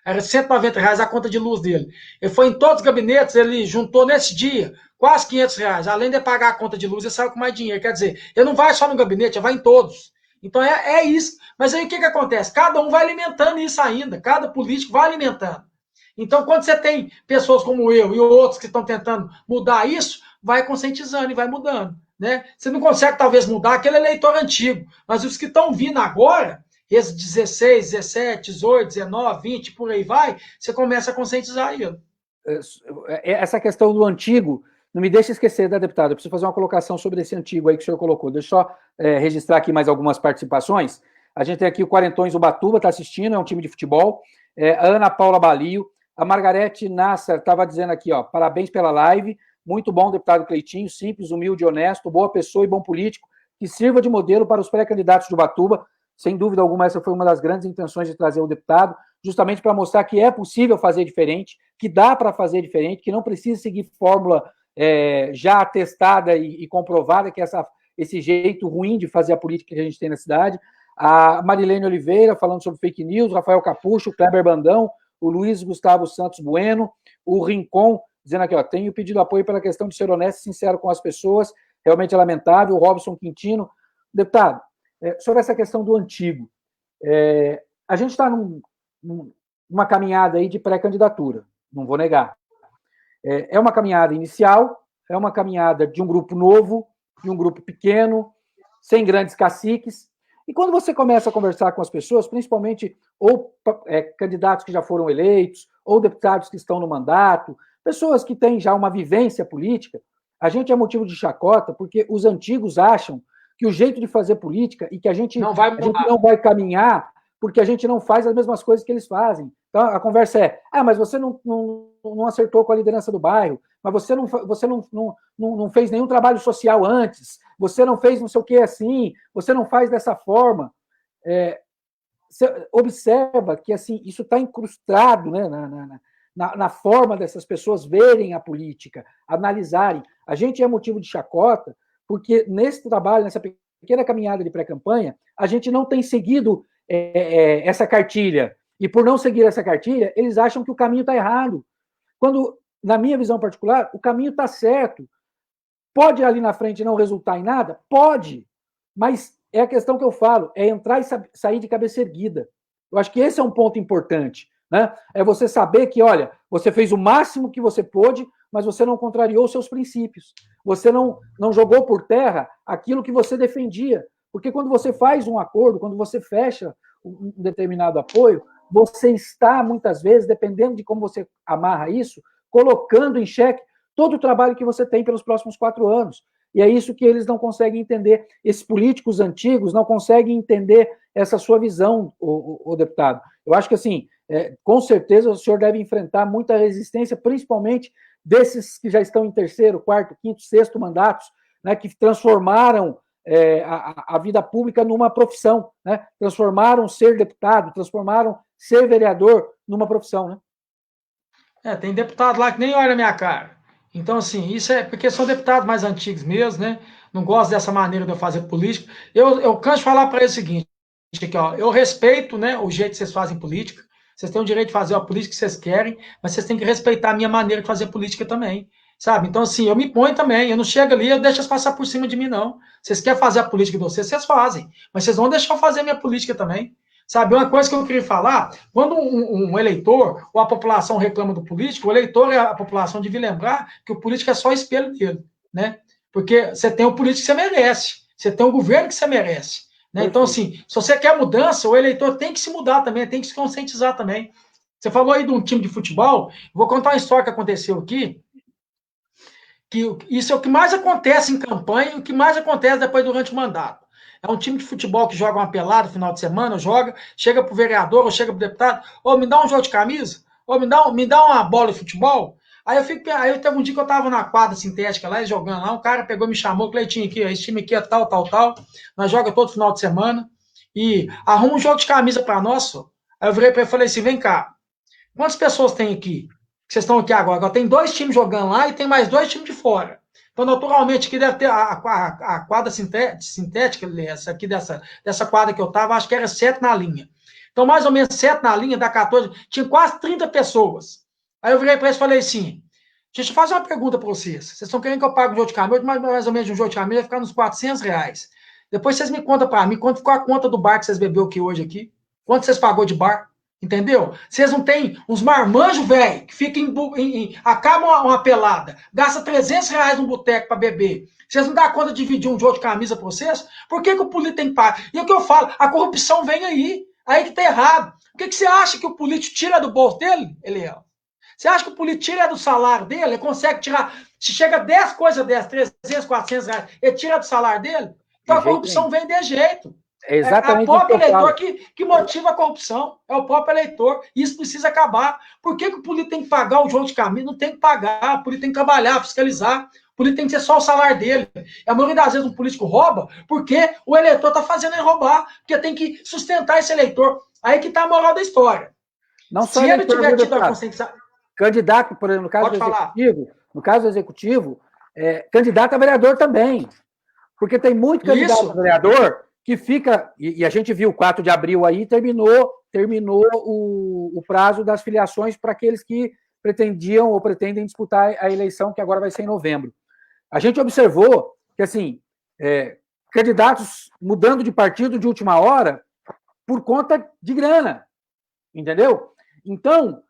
Speaker 2: era R$190 a conta de luz dele. Ele foi em todos os gabinetes, ele juntou nesse dia quase R$500. Além de pagar a conta de luz, ele saiu com mais dinheiro. Quer dizer, ele não vai só no gabinete, ele vai em todos. Então é isso. Mas aí o que acontece? Cada um vai alimentando isso ainda. Cada político vai alimentando. Então, quando você tem pessoas como eu e outros que estão tentando mudar isso, vai conscientizando e vai mudando. Né? Você não consegue, talvez, mudar aquele eleitor antigo, mas os que estão vindo agora, esses 16, 17, 18, 19, 20, por aí vai, você começa a conscientizar ele.
Speaker 1: essa questão do antigo, não me deixe esquecer, da deputada, eu preciso fazer uma colocação sobre esse antigo aí que o senhor colocou. Deixa eu só registrar aqui mais algumas participações. A gente tem aqui o Quarentões Ubatuba, está assistindo, é um time de futebol. A Ana Paula Balio, a Margarete Nassar estava dizendo aqui, ó, parabéns pela live, muito bom, deputado Cleitinho, simples, humilde, honesto, boa pessoa e bom político, que sirva de modelo para os pré-candidatos de Ubatuba. Sem dúvida alguma, essa foi uma das grandes intenções de trazer o deputado, justamente para mostrar que é possível fazer diferente, que dá para fazer diferente, que não precisa seguir fórmula já atestada e comprovada, que é esse jeito ruim de fazer a política que a gente tem na cidade. A Marilene Oliveira falando sobre fake news, Rafael Capucho, Kleber Bandão, o Luiz Gustavo Santos Bueno, o Rincon, dizendo aqui, ó, tenho pedido apoio pela questão de ser honesto e sincero com as pessoas, realmente é lamentável, o Robson Quintino. Deputado, sobre essa questão do antigo, a gente está numa caminhada aí de pré-candidatura, não vou negar. É uma caminhada inicial, é uma caminhada de um grupo novo, de um grupo pequeno, sem grandes caciques. E quando você começa a conversar com as pessoas, principalmente ou candidatos que já foram eleitos, ou deputados que estão no mandato, pessoas que têm já uma vivência política, a gente é motivo de chacota, porque os antigos acham que o jeito de fazer política e que a gente não vai caminhar porque a gente não faz as mesmas coisas que eles fazem. Então, a conversa é, mas você não acertou com a liderança do bairro, mas você não fez nenhum trabalho social antes, você não fez não sei o que assim, você não faz dessa forma. Você observa que assim, isso está incrustado, né, na forma dessas pessoas verem a política, analisarem. A gente é motivo de chacota, porque nesse trabalho, nessa pequena caminhada de pré-campanha, a gente não tem seguido essa cartilha. E por não seguir essa cartilha, eles acham que o caminho está errado. Quando, na minha visão particular, o caminho está certo. Pode ali na frente não resultar em nada? Pode. Mas é a questão que eu falo, é entrar e sair de cabeça erguida. Eu acho que esse é um ponto importante. Né? É você saber que, olha, você fez o máximo que você pôde, mas você não contrariou os seus princípios. Você não jogou por terra aquilo que você defendia. Porque quando você faz um acordo, quando você fecha um determinado apoio, você está, muitas vezes, dependendo de como você amarra isso, colocando em xeque todo o trabalho que você tem pelos próximos 4 anos. E é isso que eles não conseguem entender. Esses políticos antigos não conseguem entender essa sua visão, o deputado. Eu acho que, assim, com certeza o senhor deve enfrentar muita resistência, principalmente desses que já estão em 3º, 4º, 5º, 6º mandatos, né, que transformaram a vida pública numa profissão, né? Transformaram ser deputado, transformaram ser vereador numa profissão, né?
Speaker 2: Tem deputado lá que nem olha a minha cara. Então, assim, isso é porque são deputados mais antigos mesmo, né? Não gosto dessa maneira de eu fazer política. Eu canso de falar para eles o seguinte, aqui, ó, eu respeito, né, o jeito que vocês fazem política, vocês têm o direito de fazer a política que vocês querem, mas vocês têm que respeitar a minha maneira de fazer política também. Sabe? Então, assim, eu me ponho também, eu não chego ali, eu deixo eles passar por cima de mim, não. Vocês querem fazer a política de vocês, vocês fazem. Mas vocês vão deixar eu fazer a minha política também. Sabe? Uma coisa que eu queria falar, quando um eleitor ou a população reclama do político, o eleitor e a população devem lembrar que o político é só espelho dele, né? Porque você tem o político que você merece, você tem o governo que você merece. Né? Então, assim, se você quer mudança, o eleitor tem que se mudar também, tem que se conscientizar também. Você falou aí de um time de futebol, vou contar uma história que aconteceu aqui, que isso é o que mais acontece em campanha e o que mais acontece depois durante o mandato. É um time de futebol que joga uma pelada no final de semana, chega pro vereador ou chega pro deputado, me dá um jogo de camisa, me dá uma bola de futebol. Aí eu teve um dia que eu tava na quadra sintética lá, jogando lá, um cara pegou e me chamou, Cleitinho, aqui, esse time aqui é tal, nós joga todo final de semana e arruma um jogo de camisa para nós. Aí eu virei para ele e falei assim, vem cá, quantas pessoas tem aqui? Que vocês estão aqui agora? Agora tem 2 times jogando lá e tem mais 2 times de fora. Então, naturalmente, aqui deve ter a quadra sintética, essa aqui dessa quadra que eu estava, acho que era 7 na linha. Então, mais ou menos 7 na linha, dá 14, tinha quase 30 pessoas. Aí eu virei para eles e falei assim, deixa eu fazer uma pergunta para vocês. Vocês estão querendo que eu pague um jogo de camisa, mais ou menos um jogo de camisa vai ficar nos R$ 400. Depois vocês me contam para mim, quanto ficou a conta do bar que vocês bebeu aqui hoje aqui? Quanto vocês pagou de bar? Entendeu? Vocês não têm uns marmanjos, velho, que ficam acabam uma pelada, gasta R$ 300 num boteco para beber. Vocês não dão conta de dividir um jogo de camisa para vocês? Por que o político tem que pagar? E é o que eu falo, a corrupção vem aí que tá errado. O que você acha que o político tira do bolso dele, Eliel? Você acha que o político tira do salário dele? Ele consegue tirar. Se chega 10 coisas dessas, 300, 400 reais, ele tira do salário dele? Então
Speaker 1: De
Speaker 2: a
Speaker 1: jeito
Speaker 2: corrupção
Speaker 1: nenhum.
Speaker 2: vem de jeito.
Speaker 1: É
Speaker 2: É a
Speaker 1: exatamente isso que
Speaker 2: própria
Speaker 1: eu
Speaker 2: eleitor
Speaker 1: falo.
Speaker 2: que motiva a corrupção. É o próprio eleitor. Isso precisa acabar. Por que o político tem que pagar o João de Camilo? Não tem que pagar. O político tem que trabalhar, fiscalizar. O político tem que ser só o salário dele. A maioria das vezes um político rouba porque o eleitor está fazendo ele roubar. Porque tem que sustentar esse eleitor. Aí que está a moral da história.
Speaker 1: Não só
Speaker 2: Se ele
Speaker 1: eleitor,
Speaker 2: tiver
Speaker 1: viu,
Speaker 2: tido a
Speaker 1: deputado?
Speaker 2: consciência.
Speaker 1: Candidato, por exemplo,
Speaker 2: Pode falar.
Speaker 1: no caso do executivo, candidato a vereador também. Porque tem muito candidato a vereador que fica, e a gente viu, 4 de abril aí, terminou o prazo das filiações para aqueles que pretendiam ou pretendem disputar a eleição, que agora vai ser em novembro. A gente observou que, assim, candidatos mudando de partido de última hora por conta de grana, entendeu? Então,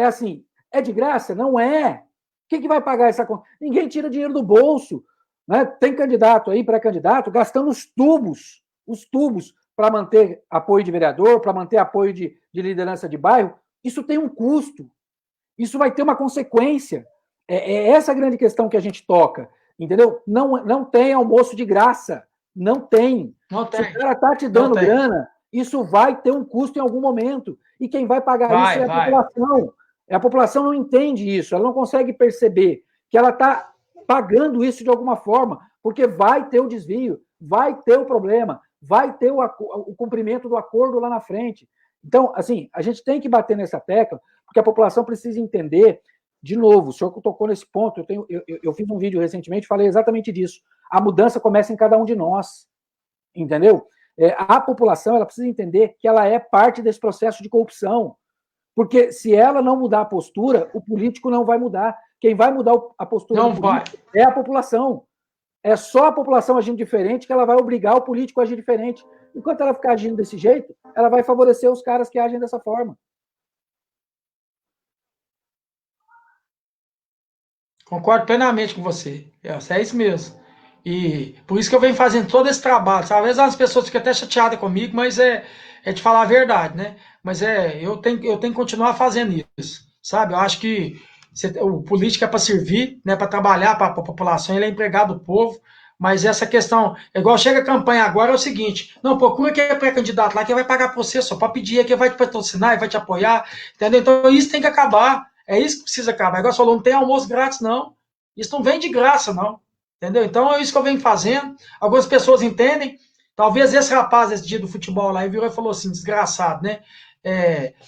Speaker 1: assim, é de graça? Não é. Quem que vai pagar essa conta? Ninguém tira dinheiro do bolso. Né? Tem candidato aí, pré-candidato, gastando os tubos para manter apoio de vereador, para manter apoio de liderança de bairro. Isso tem um custo. Isso vai ter uma consequência. É essa a grande questão que a gente toca. Entendeu? Não tem almoço de graça. Não tem.
Speaker 2: Não tem.
Speaker 1: Se o cara está te dando grana, isso vai ter um custo em algum momento. E quem vai pagar isso é a população. A população não entende isso, ela não consegue perceber que ela está pagando isso de alguma forma, porque vai ter o desvio, vai ter o problema, vai ter o cumprimento do acordo lá na frente. Então, assim, a gente tem que bater nessa tecla, porque a população precisa entender, de novo, o senhor tocou nesse ponto, eu fiz um vídeo recentemente e falei exatamente disso. A mudança começa em cada um de nós, entendeu? A população ela precisa entender que ela é parte desse processo de corrupção. Porque se ela não mudar a postura, o político não vai mudar. Quem vai mudar a postura do político é a população. É só a população agindo diferente que ela vai obrigar o político a agir diferente. Enquanto ela ficar agindo desse jeito, ela vai favorecer os caras que agem dessa forma.
Speaker 2: Concordo plenamente com você. É isso mesmo. E por isso que eu venho fazendo todo esse trabalho. Às vezes as pessoas ficam até chateadas comigo, mas é de falar a verdade, né? Mas eu tenho que continuar fazendo isso, sabe? Eu acho que o político é para servir, né? Para trabalhar para a população, ele é empregado do povo. Mas essa questão, igual chega a campanha agora, é o seguinte: não, procura quem é pré-candidato lá, quem vai pagar para você, só para pedir, quem vai te patrocinar e vai te apoiar, entendeu? Então isso tem que acabar. É isso que precisa acabar. Igual você falou, não tem almoço grátis, não. Isso não vem de graça, não. Entendeu? Então é isso que eu venho fazendo. Algumas pessoas entendem. Talvez esse rapaz, esse dia do futebol lá, virou e falou assim: desgraçado, né?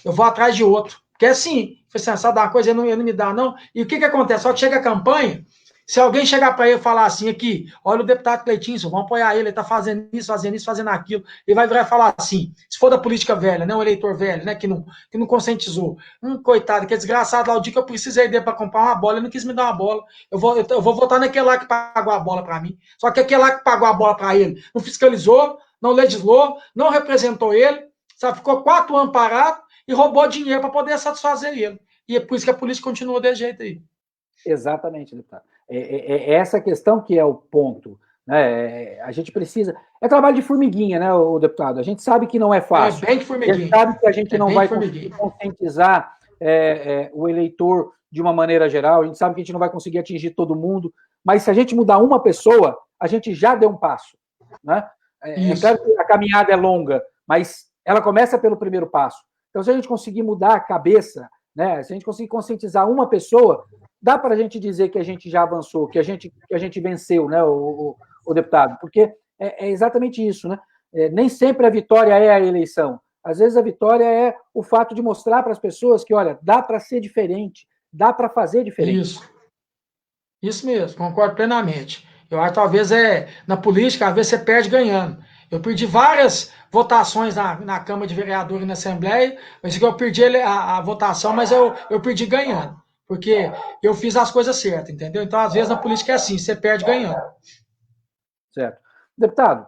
Speaker 2: Eu vou atrás de outro. Porque assim, foi só dar uma coisa, ele não me dá, não. E o que acontece? Só que chega a campanha, se alguém chegar para ele e falar assim aqui, olha o deputado Cleitinho, vamos apoiar ele está fazendo isso, fazendo aquilo, ele vai virar e falar assim, se for da política velha, né, um eleitor velho, né, que não conscientizou, coitado, que é desgraçado lá, o dia que eu precisei dele para comprar uma bola, ele não quis me dar uma bola, eu vou votar naquele lá que pagou a bola para mim, só que aquele lá que pagou a bola para ele, não fiscalizou, não legislou, não representou ele, sabe, ficou 4 anos parado e roubou dinheiro para poder satisfazer ele, e é por isso que a polícia continua desse jeito aí.
Speaker 1: Exatamente, deputado. É essa questão que é o ponto. Né? A gente precisa. É trabalho de formiguinha, né, o deputado? A gente sabe que não é fácil.
Speaker 2: É bem de formiguinha.
Speaker 1: A gente sabe que a gente não vai conseguir conscientizar o eleitor de uma maneira geral, a gente sabe que a gente não vai conseguir atingir todo mundo, mas se a gente mudar uma pessoa, a gente já deu um passo. Né? É claro que a caminhada é longa, mas ela começa pelo primeiro passo. Então, se a gente conseguir mudar a cabeça, né, se a gente conseguir conscientizar uma pessoa, dá para a gente dizer que a gente já avançou, que a gente venceu, né, o deputado, porque é exatamente isso, né? Nem sempre a vitória é a eleição. Às vezes a vitória é o fato de mostrar para as pessoas que, olha, dá para ser diferente, dá para fazer diferente.
Speaker 2: Isso mesmo, concordo plenamente. Eu acho que talvez na política, às vezes você perde ganhando. Eu perdi várias votações na Câmara de Vereadores e na Assembleia, mas que eu perdi a votação, mas eu perdi ganhando. Porque eu fiz as coisas certas, entendeu? Então, às vezes, na política é assim, você perde ganhando.
Speaker 1: Certo. Deputado,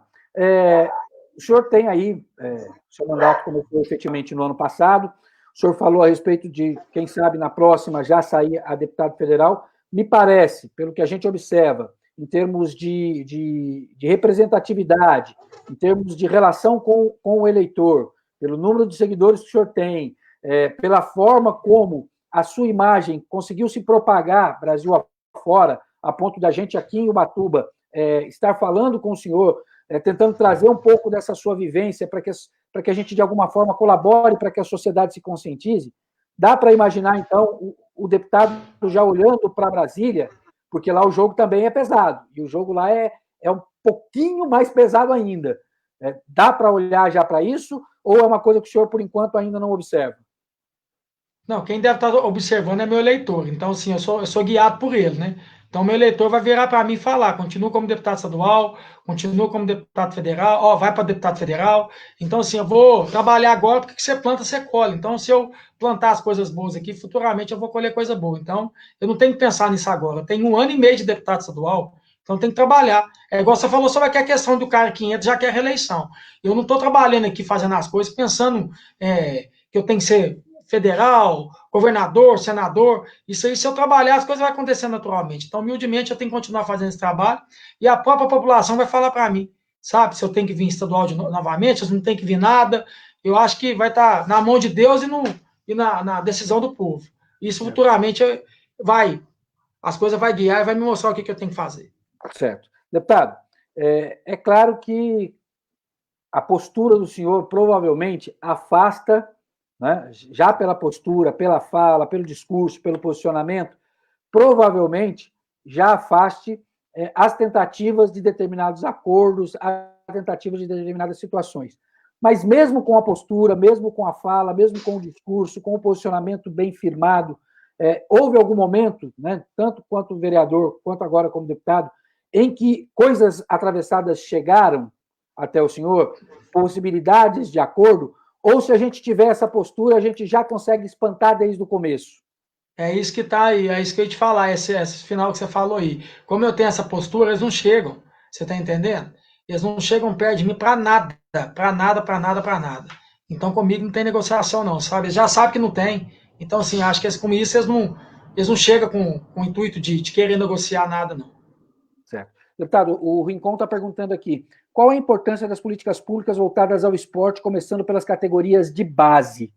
Speaker 1: o senhor tem aí, o seu mandato começou efetivamente no ano passado, o senhor falou a respeito de, quem sabe, na próxima já sair a deputado federal. Me parece, pelo que a gente observa, em termos de representatividade, em termos de relação com o eleitor, pelo número de seguidores que o senhor tem, pela forma como a sua imagem conseguiu se propagar Brasil afora, a ponto da gente aqui em Ubatuba estar falando com o senhor, tentando trazer um pouco dessa sua vivência para que a gente, de alguma forma, colabore para que a sociedade se conscientize? Dá para imaginar, então, o deputado já olhando para Brasília, porque lá o jogo também é pesado, e o jogo lá é um pouquinho mais pesado ainda. Dá para olhar já para isso, ou é uma coisa que o senhor, por enquanto, ainda não observa?
Speaker 2: Não, quem deve estar observando é meu eleitor. Então, assim, eu sou guiado por ele, né? Então, meu eleitor vai virar para mim e falar: continua como deputado estadual, continua como deputado federal, ó, vai para deputado federal. Então, assim, eu vou trabalhar agora, porque que você planta, você colhe. Então, se eu plantar as coisas boas aqui, futuramente eu vou colher coisa boa. Então, eu não tenho que pensar nisso agora. Eu tenho 1 ano e meio de deputado estadual, então tem que trabalhar. É igual você falou sobre a questão do cara que entra já quer reeleição. Eu não estou trabalhando aqui fazendo as coisas pensando que eu tenho que ser federal, governador, senador. Isso aí, se eu trabalhar, as coisas vão acontecer naturalmente. Então, humildemente, eu tenho que continuar fazendo esse trabalho e a própria população vai falar para mim, sabe? Se eu tenho que vir estadual novamente, se não tem que vir nada. Eu acho que vai estar na mão de Deus e na decisão do povo. Isso futuramente as coisas vai guiar e vai me mostrar o que eu tenho que fazer.
Speaker 1: Certo. Deputado, é claro que a postura do senhor provavelmente afasta, né, já pela postura, pela fala, pelo discurso, pelo posicionamento, provavelmente já afaste as tentativas de determinados acordos, as tentativas de determinadas situações. Mas mesmo com a postura, mesmo com a fala, mesmo com o discurso, com o posicionamento bem firmado, houve algum momento, né, tanto quanto vereador, quanto agora como deputado, em que coisas atravessadas chegaram até o senhor, possibilidades de acordo, ou se a gente tiver essa postura, a gente já consegue espantar desde o começo?
Speaker 2: É isso que está aí, é isso que eu ia te falar, esse final que você falou aí. Como eu tenho essa postura, eles não chegam, você está entendendo? Eles não chegam perto de mim para nada, para nada, para nada, para nada. Então comigo não tem negociação não, sabe? Eles já sabem que não tem. Então, assim, acho que com isso eles não chegam com o intuito de querer negociar nada, não.
Speaker 1: Certo. Deputado, o Rincon está perguntando aqui, qual a importância das políticas públicas voltadas ao esporte, começando pelas categorias de base?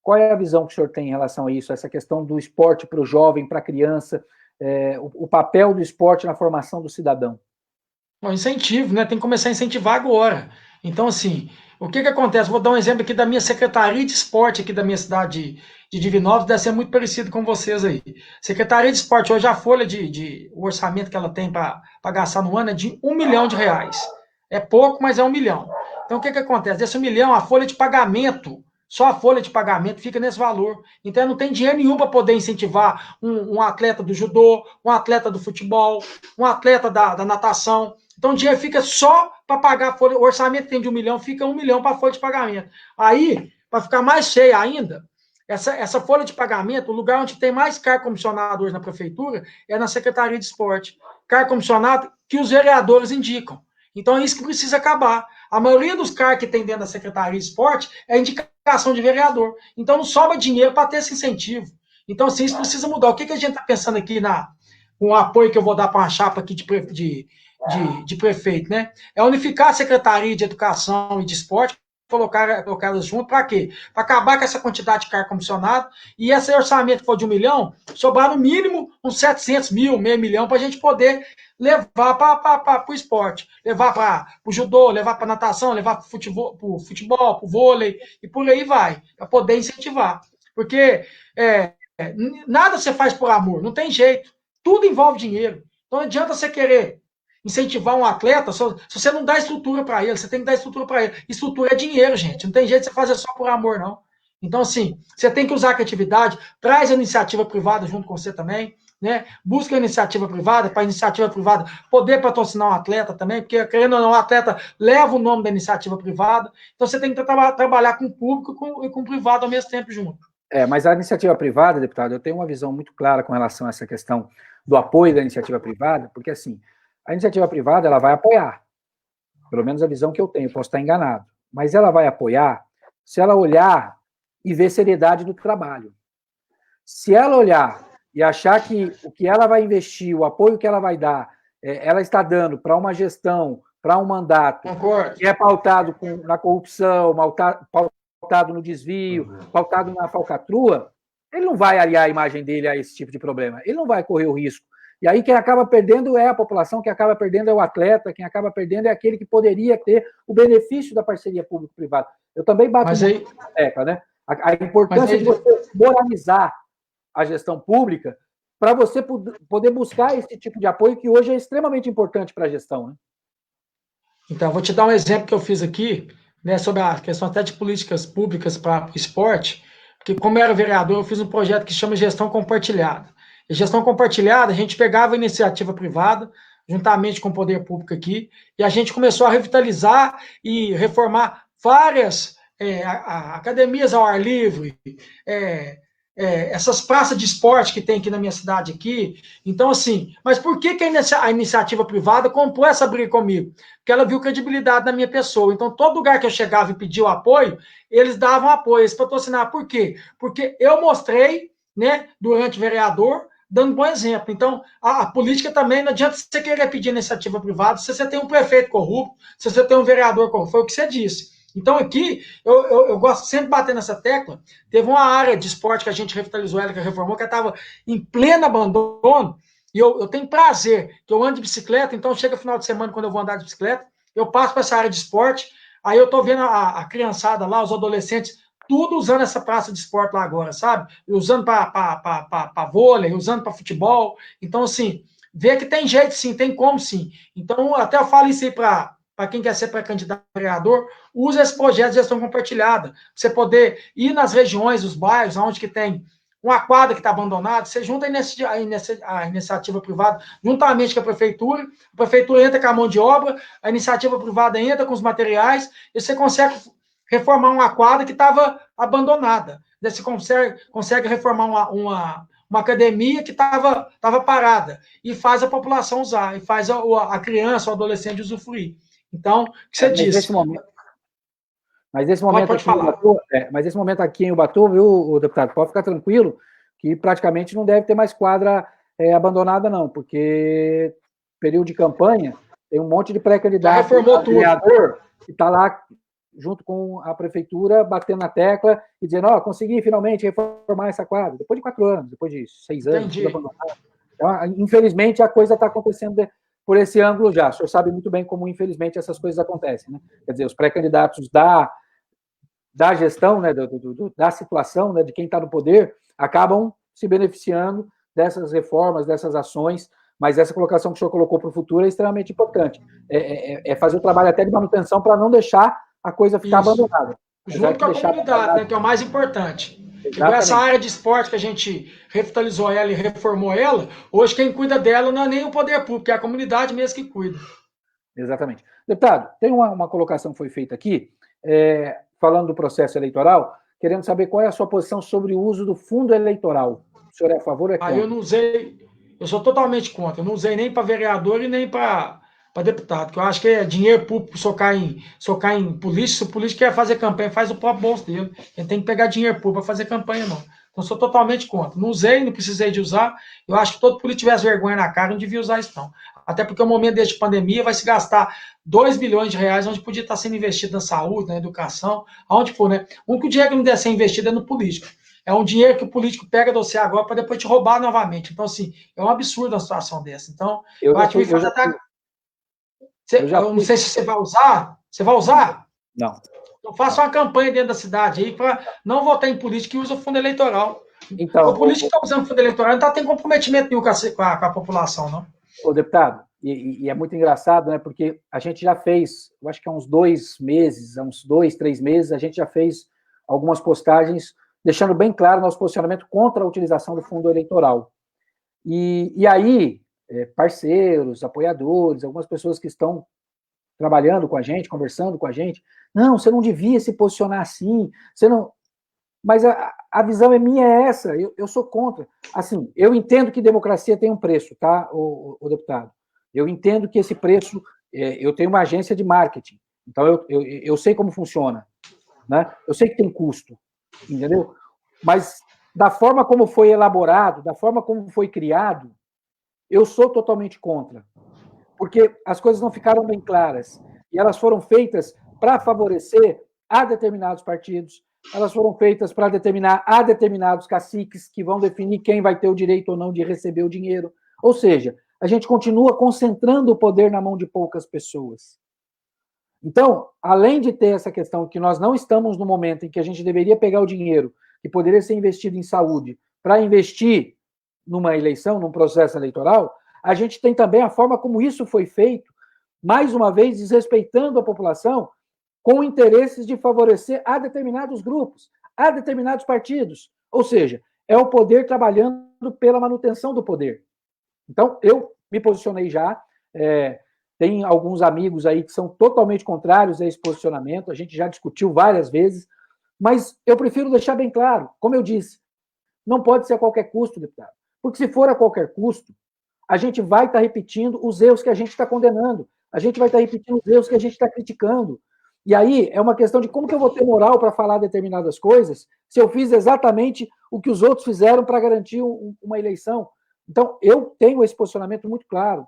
Speaker 1: Qual é a visão que o senhor tem em relação a isso, essa questão do esporte para o jovem, para a criança, o papel do esporte na formação do cidadão?
Speaker 2: Bom, incentivo, né? Tem que começar a incentivar agora. Então, assim, o que acontece? Vou dar um exemplo aqui da minha Secretaria de Esporte aqui da minha cidade de Divinópolis, deve ser muito parecido com vocês aí. Secretaria de Esporte, hoje a folha o orçamento que ela tem para gastar no ano é de R$ 1 milhão. É pouco, mas é 1 milhão. Então, o que acontece? Desse 1 milhão, a folha de pagamento, só a folha de pagamento fica nesse valor. Então, não tem dinheiro nenhum para poder incentivar um atleta do judô, um atleta do futebol, um atleta da natação. Então o dinheiro fica só para pagar a folha. O orçamento tem de 1 milhão, fica 1 milhão para a folha de pagamento. Aí, para ficar mais cheia ainda, essa folha de pagamento, o lugar onde tem mais cargo comissionado hoje na prefeitura é na Secretaria de Esporte. Cargo comissionado que os vereadores indicam. Então é isso que precisa acabar. A maioria dos cargos que tem dentro da Secretaria de Esporte é indicação de vereador. Então não sobra dinheiro para ter esse incentivo. Então, assim, isso precisa mudar. O que a gente está pensando aqui com o apoio que eu vou dar para uma chapa aqui de prefeito, né? É unificar a Secretaria de Educação e de Esporte, colocar elas juntas, para quê? Para acabar com essa quantidade de cargo comissionado e esse orçamento que for de 1 milhão, sobrar no mínimo uns 700 mil, meio milhão, para a gente poder levar para o esporte, levar para o judô, levar para natação, levar para o futebol, para o vôlei, e por aí vai, para poder incentivar. Porque nada você faz por amor, não tem jeito. Tudo envolve dinheiro. Então não adianta você querer incentivar um atleta se você não dá estrutura para ele, você tem que dar estrutura para ele. Estrutura é dinheiro, gente. Não tem jeito de você fazer só por amor, não. Então, assim, você tem que usar a criatividade, traz a iniciativa privada junto com você também, né? Busca a iniciativa privada, para a iniciativa privada poder patrocinar um atleta também, porque, querendo ou não, o atleta leva o nome da iniciativa privada. Então, você tem que trabalhar com o público e com o privado ao mesmo tempo junto.
Speaker 1: Mas a iniciativa privada, deputado, eu tenho uma visão muito clara com relação a essa questão do apoio da iniciativa privada, porque, assim, a iniciativa privada, ela vai apoiar, pelo menos a visão que eu tenho, posso estar enganado, mas ela vai apoiar se ela olhar e ver seriedade do trabalho. Se ela olhar e achar que o que ela vai investir, o apoio que ela vai dar, ela está dando para uma gestão, para um mandato,
Speaker 2: Concordo.
Speaker 1: que é pautado na corrupção, pautado no desvio, pautado na falcatrua, ele não vai aliar a imagem dele a esse tipo de problema, ele não vai correr o risco. E aí quem acaba perdendo é a população, quem acaba perdendo é o atleta, quem acaba perdendo é aquele que poderia ter o benefício da parceria público-privada. Eu também bato muito na tecla, né? A importância de você moralizar a gestão pública para você poder buscar esse tipo de apoio que hoje é extremamente importante para a gestão, né?
Speaker 2: Então, vou te dar um exemplo que eu fiz aqui, né, sobre a questão até de políticas públicas para o esporte, porque como eu era vereador, eu fiz um projeto que chama Gestão Compartilhada. E gestão compartilhada, a gente pegava a iniciativa privada, juntamente com o poder público aqui, e a gente começou a revitalizar e reformar várias academias ao ar livre, essas praças de esporte que tem aqui na minha cidade aqui. Então, assim, mas por que a iniciativa privada comprou essa briga comigo? Porque ela viu credibilidade na minha pessoa. Então, todo lugar que eu chegava e pedia o apoio, eles davam apoio, eles patrocinavam. Por quê? Porque eu mostrei, né, durante vereador, dando bom exemplo. Então, a política também, não adianta você querer pedir iniciativa privada se você tem um prefeito corrupto, se você tem um vereador corrupto, foi o que você disse. Então, aqui, eu gosto sempre de bater nessa tecla. Teve uma área de esporte que a gente revitalizou ela, que reformou, que estava em pleno abandono. E eu tenho prazer, que eu ando de bicicleta, então chega final de semana, quando eu vou andar de bicicleta, eu passo para essa área de esporte, aí eu estou vendo a criançada lá, os adolescentes, tudo usando essa praça de esporte lá agora, sabe? Usando para vôlei, usando para futebol. Então, assim, vê que tem jeito sim, tem como sim. Então, até eu falo isso aí para quem quer ser pré-candidato a vereador, usa esse projeto de gestão compartilhada. Pra você poder ir nas regiões, os bairros, onde que tem uma quadra que está abandonada, você junta a iniciativa privada juntamente com a prefeitura entra com a mão de obra, a iniciativa privada entra com os materiais, e você consegue reformar uma quadra que estava abandonada. Você consegue reformar uma academia que estava parada, e faz a população usar, e faz a criança, o adolescente usufruir. Então, o que você disse?
Speaker 1: Mas esse momento
Speaker 2: pode falar.
Speaker 1: Mas esse momento aqui em Ubatuba, viu, deputado, pode ficar tranquilo, que praticamente não deve ter mais quadra abandonada, não, porque período de campanha tem um monte de pré-candidato
Speaker 2: a
Speaker 1: vereador que está lá junto com a prefeitura, batendo na tecla e dizendo, consegui finalmente reformar essa quadra, depois de 4 anos, depois de 6 anos, tudo abandonado. Então, infelizmente, a coisa está acontecendo por esse ângulo já. O senhor sabe muito bem como, infelizmente, essas coisas acontecem, né? Quer dizer, os pré-candidatos da gestão, né, da situação, né, de quem está no poder, acabam se beneficiando dessas reformas, dessas ações, mas essa colocação que o senhor colocou para o futuro é extremamente importante. É fazer o trabalho até de manutenção para não deixar a coisa ficar abandonada.
Speaker 2: Junto com a comunidade, né, que é o mais importante. Igual essa área de esporte que a gente revitalizou ela e reformou ela, hoje quem cuida dela não é nem o poder público, é a comunidade mesmo que cuida.
Speaker 1: Exatamente. Deputado, tem uma colocação que foi feita aqui, falando do processo eleitoral, querendo saber qual é a sua posição sobre o uso do fundo eleitoral. O senhor é a favor ou é contra?
Speaker 2: Eu não usei, eu sou totalmente contra, eu não usei nem para vereador e nem para deputado, que eu acho que é dinheiro público socar em político. Se o político quer fazer campanha, faz o próprio bolso dele. Ele tem que pegar dinheiro público para fazer campanha, não. Então, sou totalmente contra. Não usei, não precisei de usar. Eu acho que todo político tivesse vergonha na cara, não devia usar isso, não. Até porque o momento desse de pandemia vai se gastar 2 bilhões de reais, onde podia estar sendo investido na saúde, na educação, aonde for, né? O único dinheiro que não deve ser investido é no político. É um dinheiro que o político pega de você agora para depois te roubar novamente. Então, assim, é um absurdo uma situação dessa. Então, eu acho que faz até... Eu não sei se você vai usar. Você vai usar?
Speaker 1: Não.
Speaker 2: Então faça uma campanha dentro da cidade aí para não votar em político que usa fundo eleitoral.
Speaker 1: Então,
Speaker 2: o político que está usando fundo eleitoral não está tendo comprometimento nenhum com a população, não.
Speaker 1: Ô, deputado, e é muito engraçado, né? Porque a gente já fez, eu acho que há uns 2 meses, há uns 2, 3 meses, a gente já fez algumas postagens deixando bem claro nosso posicionamento contra a utilização do fundo eleitoral. E aí, parceiros, apoiadores, algumas pessoas que estão trabalhando com a gente, conversando com a gente, não, você não devia se posicionar assim, você não... Mas a visão minha é essa, eu sou contra. Assim, eu entendo que democracia tem um preço, tá, o deputado? Eu entendo que esse preço, eu tenho uma agência de marketing, então eu sei como funciona, né? Eu sei que tem custo, entendeu? Mas da forma como foi elaborado, da forma como foi criado, eu sou totalmente contra. Porque as coisas não ficaram bem claras. E elas foram feitas para favorecer a determinados partidos, elas foram feitas para determinar a determinados caciques que vão definir quem vai ter o direito ou não de receber o dinheiro. Ou seja, a gente continua concentrando o poder na mão de poucas pessoas. Então, além de ter essa questão que nós não estamos no momento em que a gente deveria pegar o dinheiro que poderia ser investido em saúde para investir numa eleição, num processo eleitoral, a gente tem também a forma como isso foi feito, mais uma vez desrespeitando a população, com interesses de favorecer a determinados grupos, a determinados partidos. Ou seja, é o poder trabalhando pela manutenção do poder. Então, eu me posicionei já, tem alguns amigos aí que são totalmente contrários a esse posicionamento, a gente já discutiu várias vezes, mas eu prefiro deixar bem claro, como eu disse, não pode ser a qualquer custo, deputado, porque se for a qualquer custo, a gente vai estar repetindo os erros que a gente está condenando, a gente vai estar repetindo os erros que a gente está criticando. E aí é uma questão de como que eu vou ter moral para falar determinadas coisas se eu fiz exatamente o que os outros fizeram para garantir uma eleição. Então, eu tenho esse posicionamento muito claro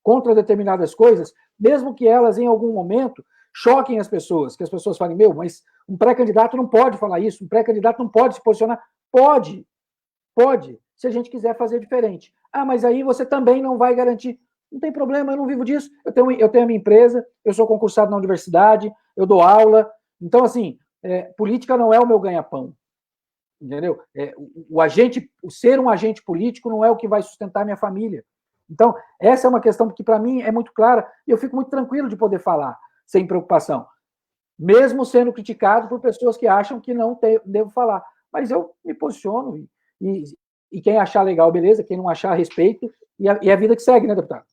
Speaker 1: contra determinadas coisas, mesmo que elas, em algum momento, choquem as pessoas, que as pessoas falem, mas um pré-candidato não pode falar isso, um pré-candidato não pode se posicionar. Pode, se a gente quiser fazer diferente. Mas aí você também não vai garantir. Não tem problema, eu não vivo disso. Eu tenho a minha empresa, eu sou concursado na universidade, eu dou aula. Então, assim, política não é o meu ganha-pão. Entendeu? O ser um agente político não é o que vai sustentar minha família. Então, essa é uma questão que, para mim, é muito clara e eu fico muito tranquilo de poder falar, sem preocupação. Mesmo sendo criticado por pessoas que acham que não devo falar. Mas eu me posiciono e quem achar legal, beleza. Quem não achar, respeito. E a vida que segue, né, deputado?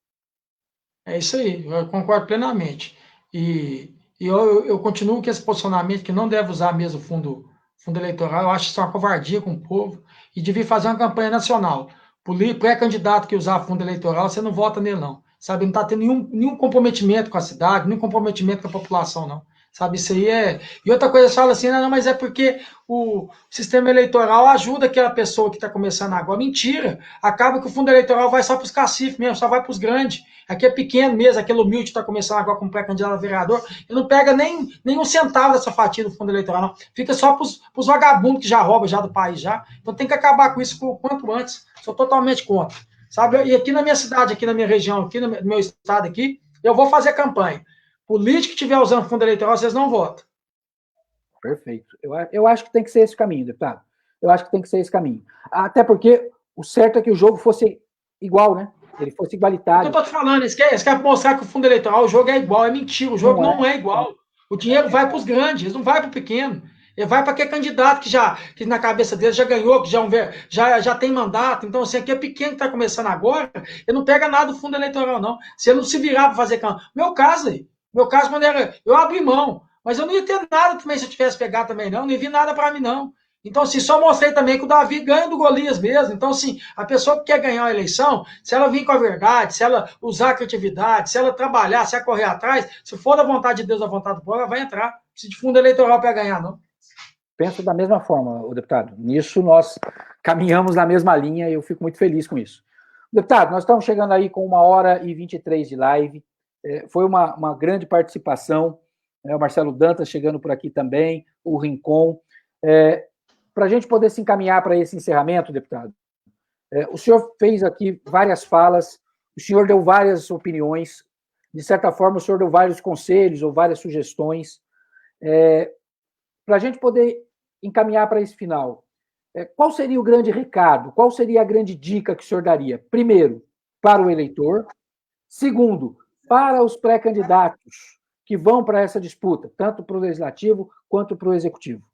Speaker 2: É isso aí, eu concordo plenamente. E eu continuo com esse posicionamento que não deve usar mesmo o fundo eleitoral. Eu acho isso uma covardia com o povo e devia fazer uma campanha nacional. Pré-candidato que usar fundo eleitoral, você não vota nele, não. Sabe, não está tendo nenhum comprometimento com a cidade, nenhum comprometimento com a população, não. Sabe, isso aí é. E outra coisa, você fala assim, não, mas é porque o sistema eleitoral ajuda aquela pessoa que está começando agora. Mentira! Acaba que o fundo eleitoral vai só para os caciques mesmo, só vai para os grandes. Aqui é pequeno mesmo, aquele humilde que está começando agora como pré-candidato a vereador, ele não pega nem um centavo dessa fatia do fundo eleitoral, não. Fica só para os vagabundos que já roubam já do país já. Então tem que acabar com isso o quanto antes. Sou totalmente contra. Sabe? E aqui na minha cidade, aqui na minha região, aqui no meu estado aqui, eu vou fazer campanha. Político que estiver usando fundo eleitoral, vocês não votam.
Speaker 1: Perfeito. Eu acho que tem que ser esse caminho, deputado. Eu acho que tem que ser esse caminho. Até porque o certo é que o jogo fosse igual, né? Ele fosse igualitário.
Speaker 2: Eu tô te falando, eles querem mostrar que o fundo eleitoral, o jogo é igual, é mentira, o jogo não é igual. O dinheiro vai para os grandes, eles não vai para o pequeno. Ele vai para aquele candidato que na cabeça dele já ganhou, que já tem mandato. Então, assim, aquele pequeno que está começando agora, ele não pega nada do fundo eleitoral, não. Se ele não se virar para fazer campanha. Meu caso, quando eu abri mão, mas eu não ia ter nada também se eu tivesse pegado também, não ia vir nada para mim, não. Então, assim, só mostrei também que o Davi ganha do Golias mesmo. Então, assim, a pessoa que quer ganhar a eleição, se ela vir com a verdade, se ela usar a criatividade, se ela trabalhar, se ela correr atrás, se for da vontade de Deus, da vontade do povo, ela vai entrar. Não precisa de fundo eleitoral para ganhar, não.
Speaker 1: Penso da mesma forma, o deputado. Nisso nós caminhamos na mesma linha e eu fico muito feliz com isso. Deputado, nós estamos chegando aí com 1h23 de live. Foi uma grande participação. O Marcelo Dantas chegando por aqui também, o Rincon. Para a gente poder se encaminhar para esse encerramento, deputado, o senhor fez aqui várias falas, o senhor deu várias opiniões, de certa forma o senhor deu vários conselhos ou várias sugestões. Para a gente poder encaminhar para esse final, qual seria o grande recado, qual seria a grande dica que o senhor daria? Primeiro, para o eleitor. Segundo, para os pré-candidatos que vão para essa disputa, tanto para o legislativo quanto para o executivo.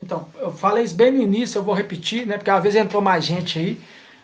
Speaker 2: Então, eu falei isso bem no início, eu vou repetir, né? Porque às vezes entrou mais gente aí.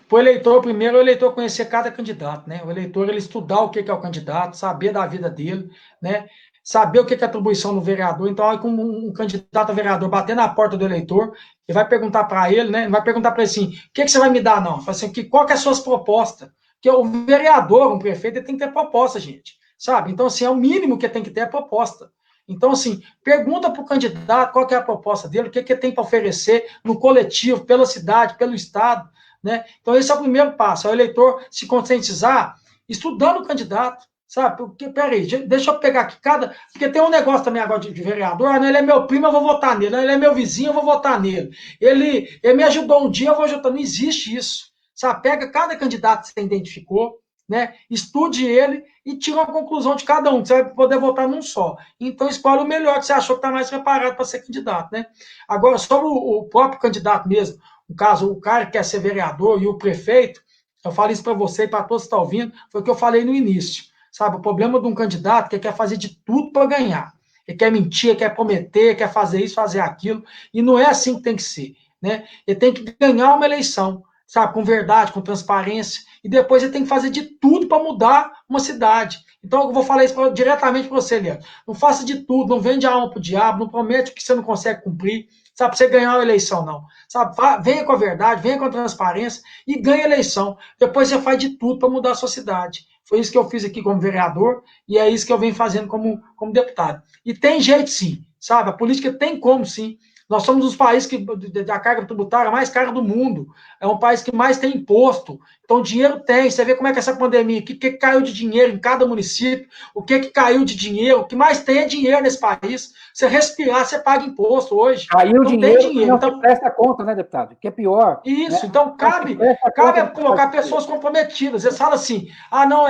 Speaker 2: Para o eleitor, primeiro, o eleitor conhecer cada candidato, né? O eleitor, ele estudar o que é o candidato, saber da vida dele, né? Saber o que é atribuição no vereador. Então, aí, como um candidato a vereador bater na porta do eleitor, ele vai perguntar para ele, né? Não vai perguntar para ele assim, o que você vai me dar, não? Fala assim, qual que é as suas propostas? Porque o vereador, um prefeito, ele tem que ter proposta, gente. Sabe? Então, assim, é o mínimo que tem que ter é proposta. Então, assim, pergunta para o candidato qual que é a proposta dele, o que ele tem para oferecer no coletivo, pela cidade, pelo Estado, né? Então, esse é o primeiro passo, é o eleitor se conscientizar estudando o candidato, sabe? Porque, peraí, deixa eu pegar aqui porque tem um negócio também agora de vereador, ah, não, ele é meu primo, eu vou votar nele, não, ele é meu vizinho, eu vou votar nele. Ele me ajudou um dia, eu vou ajudar. Não existe isso, sabe? Pega cada candidato que você identificou, né? Estude ele e tira uma conclusão de cada um, que você vai poder votar num só. Então, escolhe o melhor que você achou que está mais preparado para ser candidato, né? Agora, sobre o próprio candidato mesmo, no caso, o cara que quer ser vereador e o prefeito, eu falo isso para você e para todos que estão ouvindo, foi o que eu falei no início. Sabe, o problema de um candidato é que ele quer fazer de tudo para ganhar. Ele quer mentir, ele quer prometer, quer fazer isso, fazer aquilo, e não é assim que tem que ser, né? Ele tem que ganhar uma eleição, sabe, com verdade, com transparência, e depois ele tem que fazer de tudo para mudar uma cidade. Então, eu vou falar isso diretamente para você, Leandro. Não faça de tudo, não vende a alma pro diabo, não promete o que você não consegue cumprir, sabe, para você ganhar uma eleição, não. Sabe, venha com a verdade, venha com a transparência e ganhe a eleição. Depois você faz de tudo para mudar a sua cidade. Foi isso que eu fiz aqui como vereador e é isso que eu venho fazendo como deputado. E tem jeito sim, sabe? A política tem como sim. Nós somos os países que da carga tributária mais cara do mundo. É um país que mais tem imposto. Então, dinheiro tem. Você vê como é que essa pandemia, o que caiu de dinheiro em cada município, o que caiu de dinheiro, o que mais tem é dinheiro nesse país. Você respirar, você paga imposto hoje.
Speaker 1: Caiu
Speaker 2: Então, tem
Speaker 1: dinheiro que
Speaker 2: dinheiro.
Speaker 1: não se
Speaker 2: Então,
Speaker 1: presta conta, né, deputado? Que é pior, né?
Speaker 2: isso, então
Speaker 1: Não se
Speaker 2: cabe,
Speaker 1: presta
Speaker 2: cabe
Speaker 1: conta
Speaker 2: a
Speaker 1: do que faz.
Speaker 2: colocar pessoas comprometidas. Você fala assim, ah, não,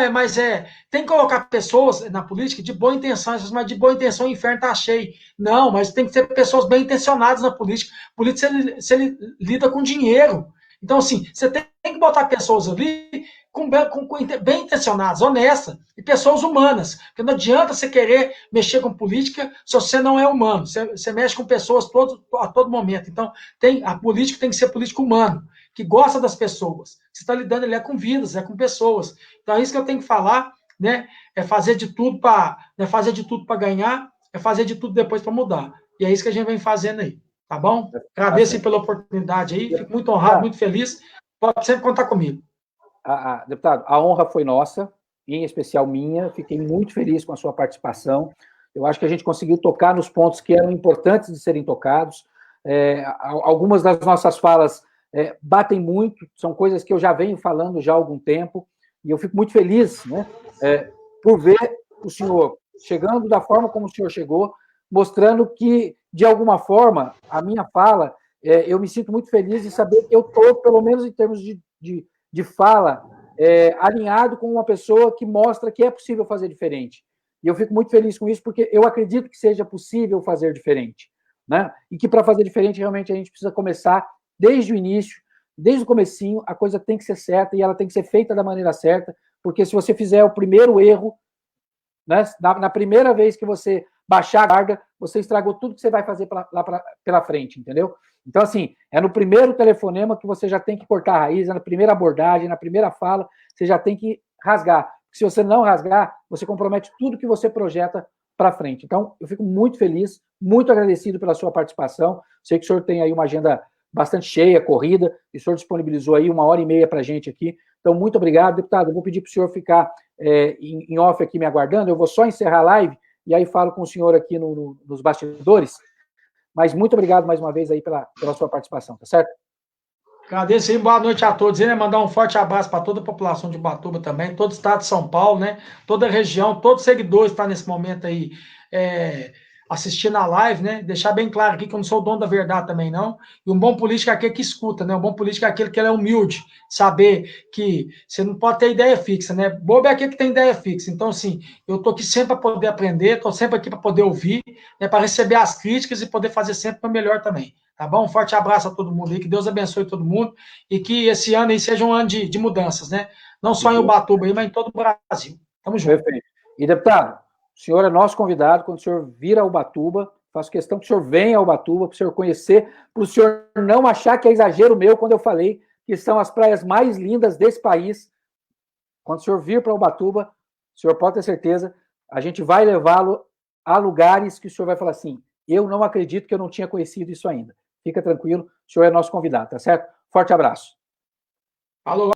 Speaker 2: tem que colocar pessoas na política de boa intenção, mas de boa intenção o inferno tá cheio. Não, mas tem que ser pessoas bem intencionadas na política. Política você lida com dinheiro. Então, assim, você tem que botar pessoas ali bem intencionadas, honestas, e pessoas humanas. Porque não adianta você querer mexer com política se você não é humano. Você mexe com pessoas a todo momento. Então, a política tem que ser político humano, que gosta das pessoas. Você está lidando ele é com vidas, é com pessoas. Então, é isso que eu tenho que falar, né? É fazer de tudo para ganhar, é fazer de tudo depois para mudar. E é isso que a gente vem fazendo aí, tá bom?
Speaker 1: Tá
Speaker 2: Agradeço
Speaker 1: certo.
Speaker 2: pela oportunidade aí, fico muito honrado, muito feliz. Pode sempre contar comigo.
Speaker 1: Deputado, a honra foi nossa, em especial minha. Fiquei muito feliz com a sua participação. Eu acho que a gente conseguiu tocar nos pontos que eram importantes de serem tocados. Algumas das nossas falas batem muito, são coisas que eu já venho falando já há algum tempo, e eu fico muito feliz, né, por ver o senhor chegando da forma como o senhor chegou, mostrando que, de alguma forma, a minha fala, eu me sinto muito feliz de saber que eu estou, pelo menos em termos de fala, alinhado com uma pessoa que mostra que é possível fazer diferente. E eu fico muito feliz com isso, porque eu acredito que seja possível fazer diferente, né? E que para fazer diferente, realmente, a gente precisa começar desde o início, desde o comecinho, a coisa tem que ser certa e ela tem que ser feita da maneira certa, porque se você fizer o primeiro erro, né, na primeira vez que você baixar a guarda, você estragou tudo que você vai fazer pela frente, entendeu? Então, assim, é no primeiro telefonema que você já tem que cortar a raiz, é na primeira abordagem, na primeira fala, você já tem que rasgar. Se você não rasgar, você compromete tudo que você projeta para frente. Então, eu fico muito feliz, muito agradecido pela sua participação. Sei que o senhor tem aí uma agenda bastante cheia, corrida, e o senhor disponibilizou aí 1h30 para a gente aqui. Então, muito obrigado, deputado. Eu vou pedir para o senhor ficar em off aqui me aguardando. Eu vou só encerrar a live e aí falo com o senhor aqui nos bastidores. Mas muito obrigado mais uma vez aí pela sua participação, tá certo?
Speaker 2: Agradeço aí, boa noite a todos. E, né, mandar um forte abraço para toda a população de Ubatuba também, todo o estado de São Paulo, né? Toda a região, todos os seguidores que estão nesse momento aí assistindo a live, né? Deixar bem claro aqui que eu não sou o dono da verdade também, não. E um bom político é aquele que escuta, né? Um bom político é aquele que é humilde, saber que você não pode ter ideia fixa, né? Bobo é aquele que tem ideia fixa. Então, assim, eu tô aqui sempre para poder aprender, tô sempre aqui para poder ouvir, né? Para receber as críticas e poder fazer sempre o melhor também. Tá bom? Um forte abraço a todo mundo aí, que Deus abençoe todo mundo e que esse ano aí seja um ano de mudanças, né? Não só em Ubatuba aí, mas em todo o Brasil. Tamo junto.
Speaker 1: Perfeito. E, deputado, o senhor é nosso convidado. Quando o senhor vir a Ubatuba, faço questão que o senhor venha a Ubatuba, para o senhor conhecer, para o senhor não achar que é exagero meu quando eu falei que são as praias mais lindas desse país. Quando o senhor vir para Ubatuba, o senhor pode ter certeza, a gente vai levá-lo a lugares que o senhor vai falar assim, eu não acredito que eu não tinha conhecido isso ainda. Fica tranquilo, o senhor é nosso convidado, tá certo? Forte abraço.
Speaker 2: Falou.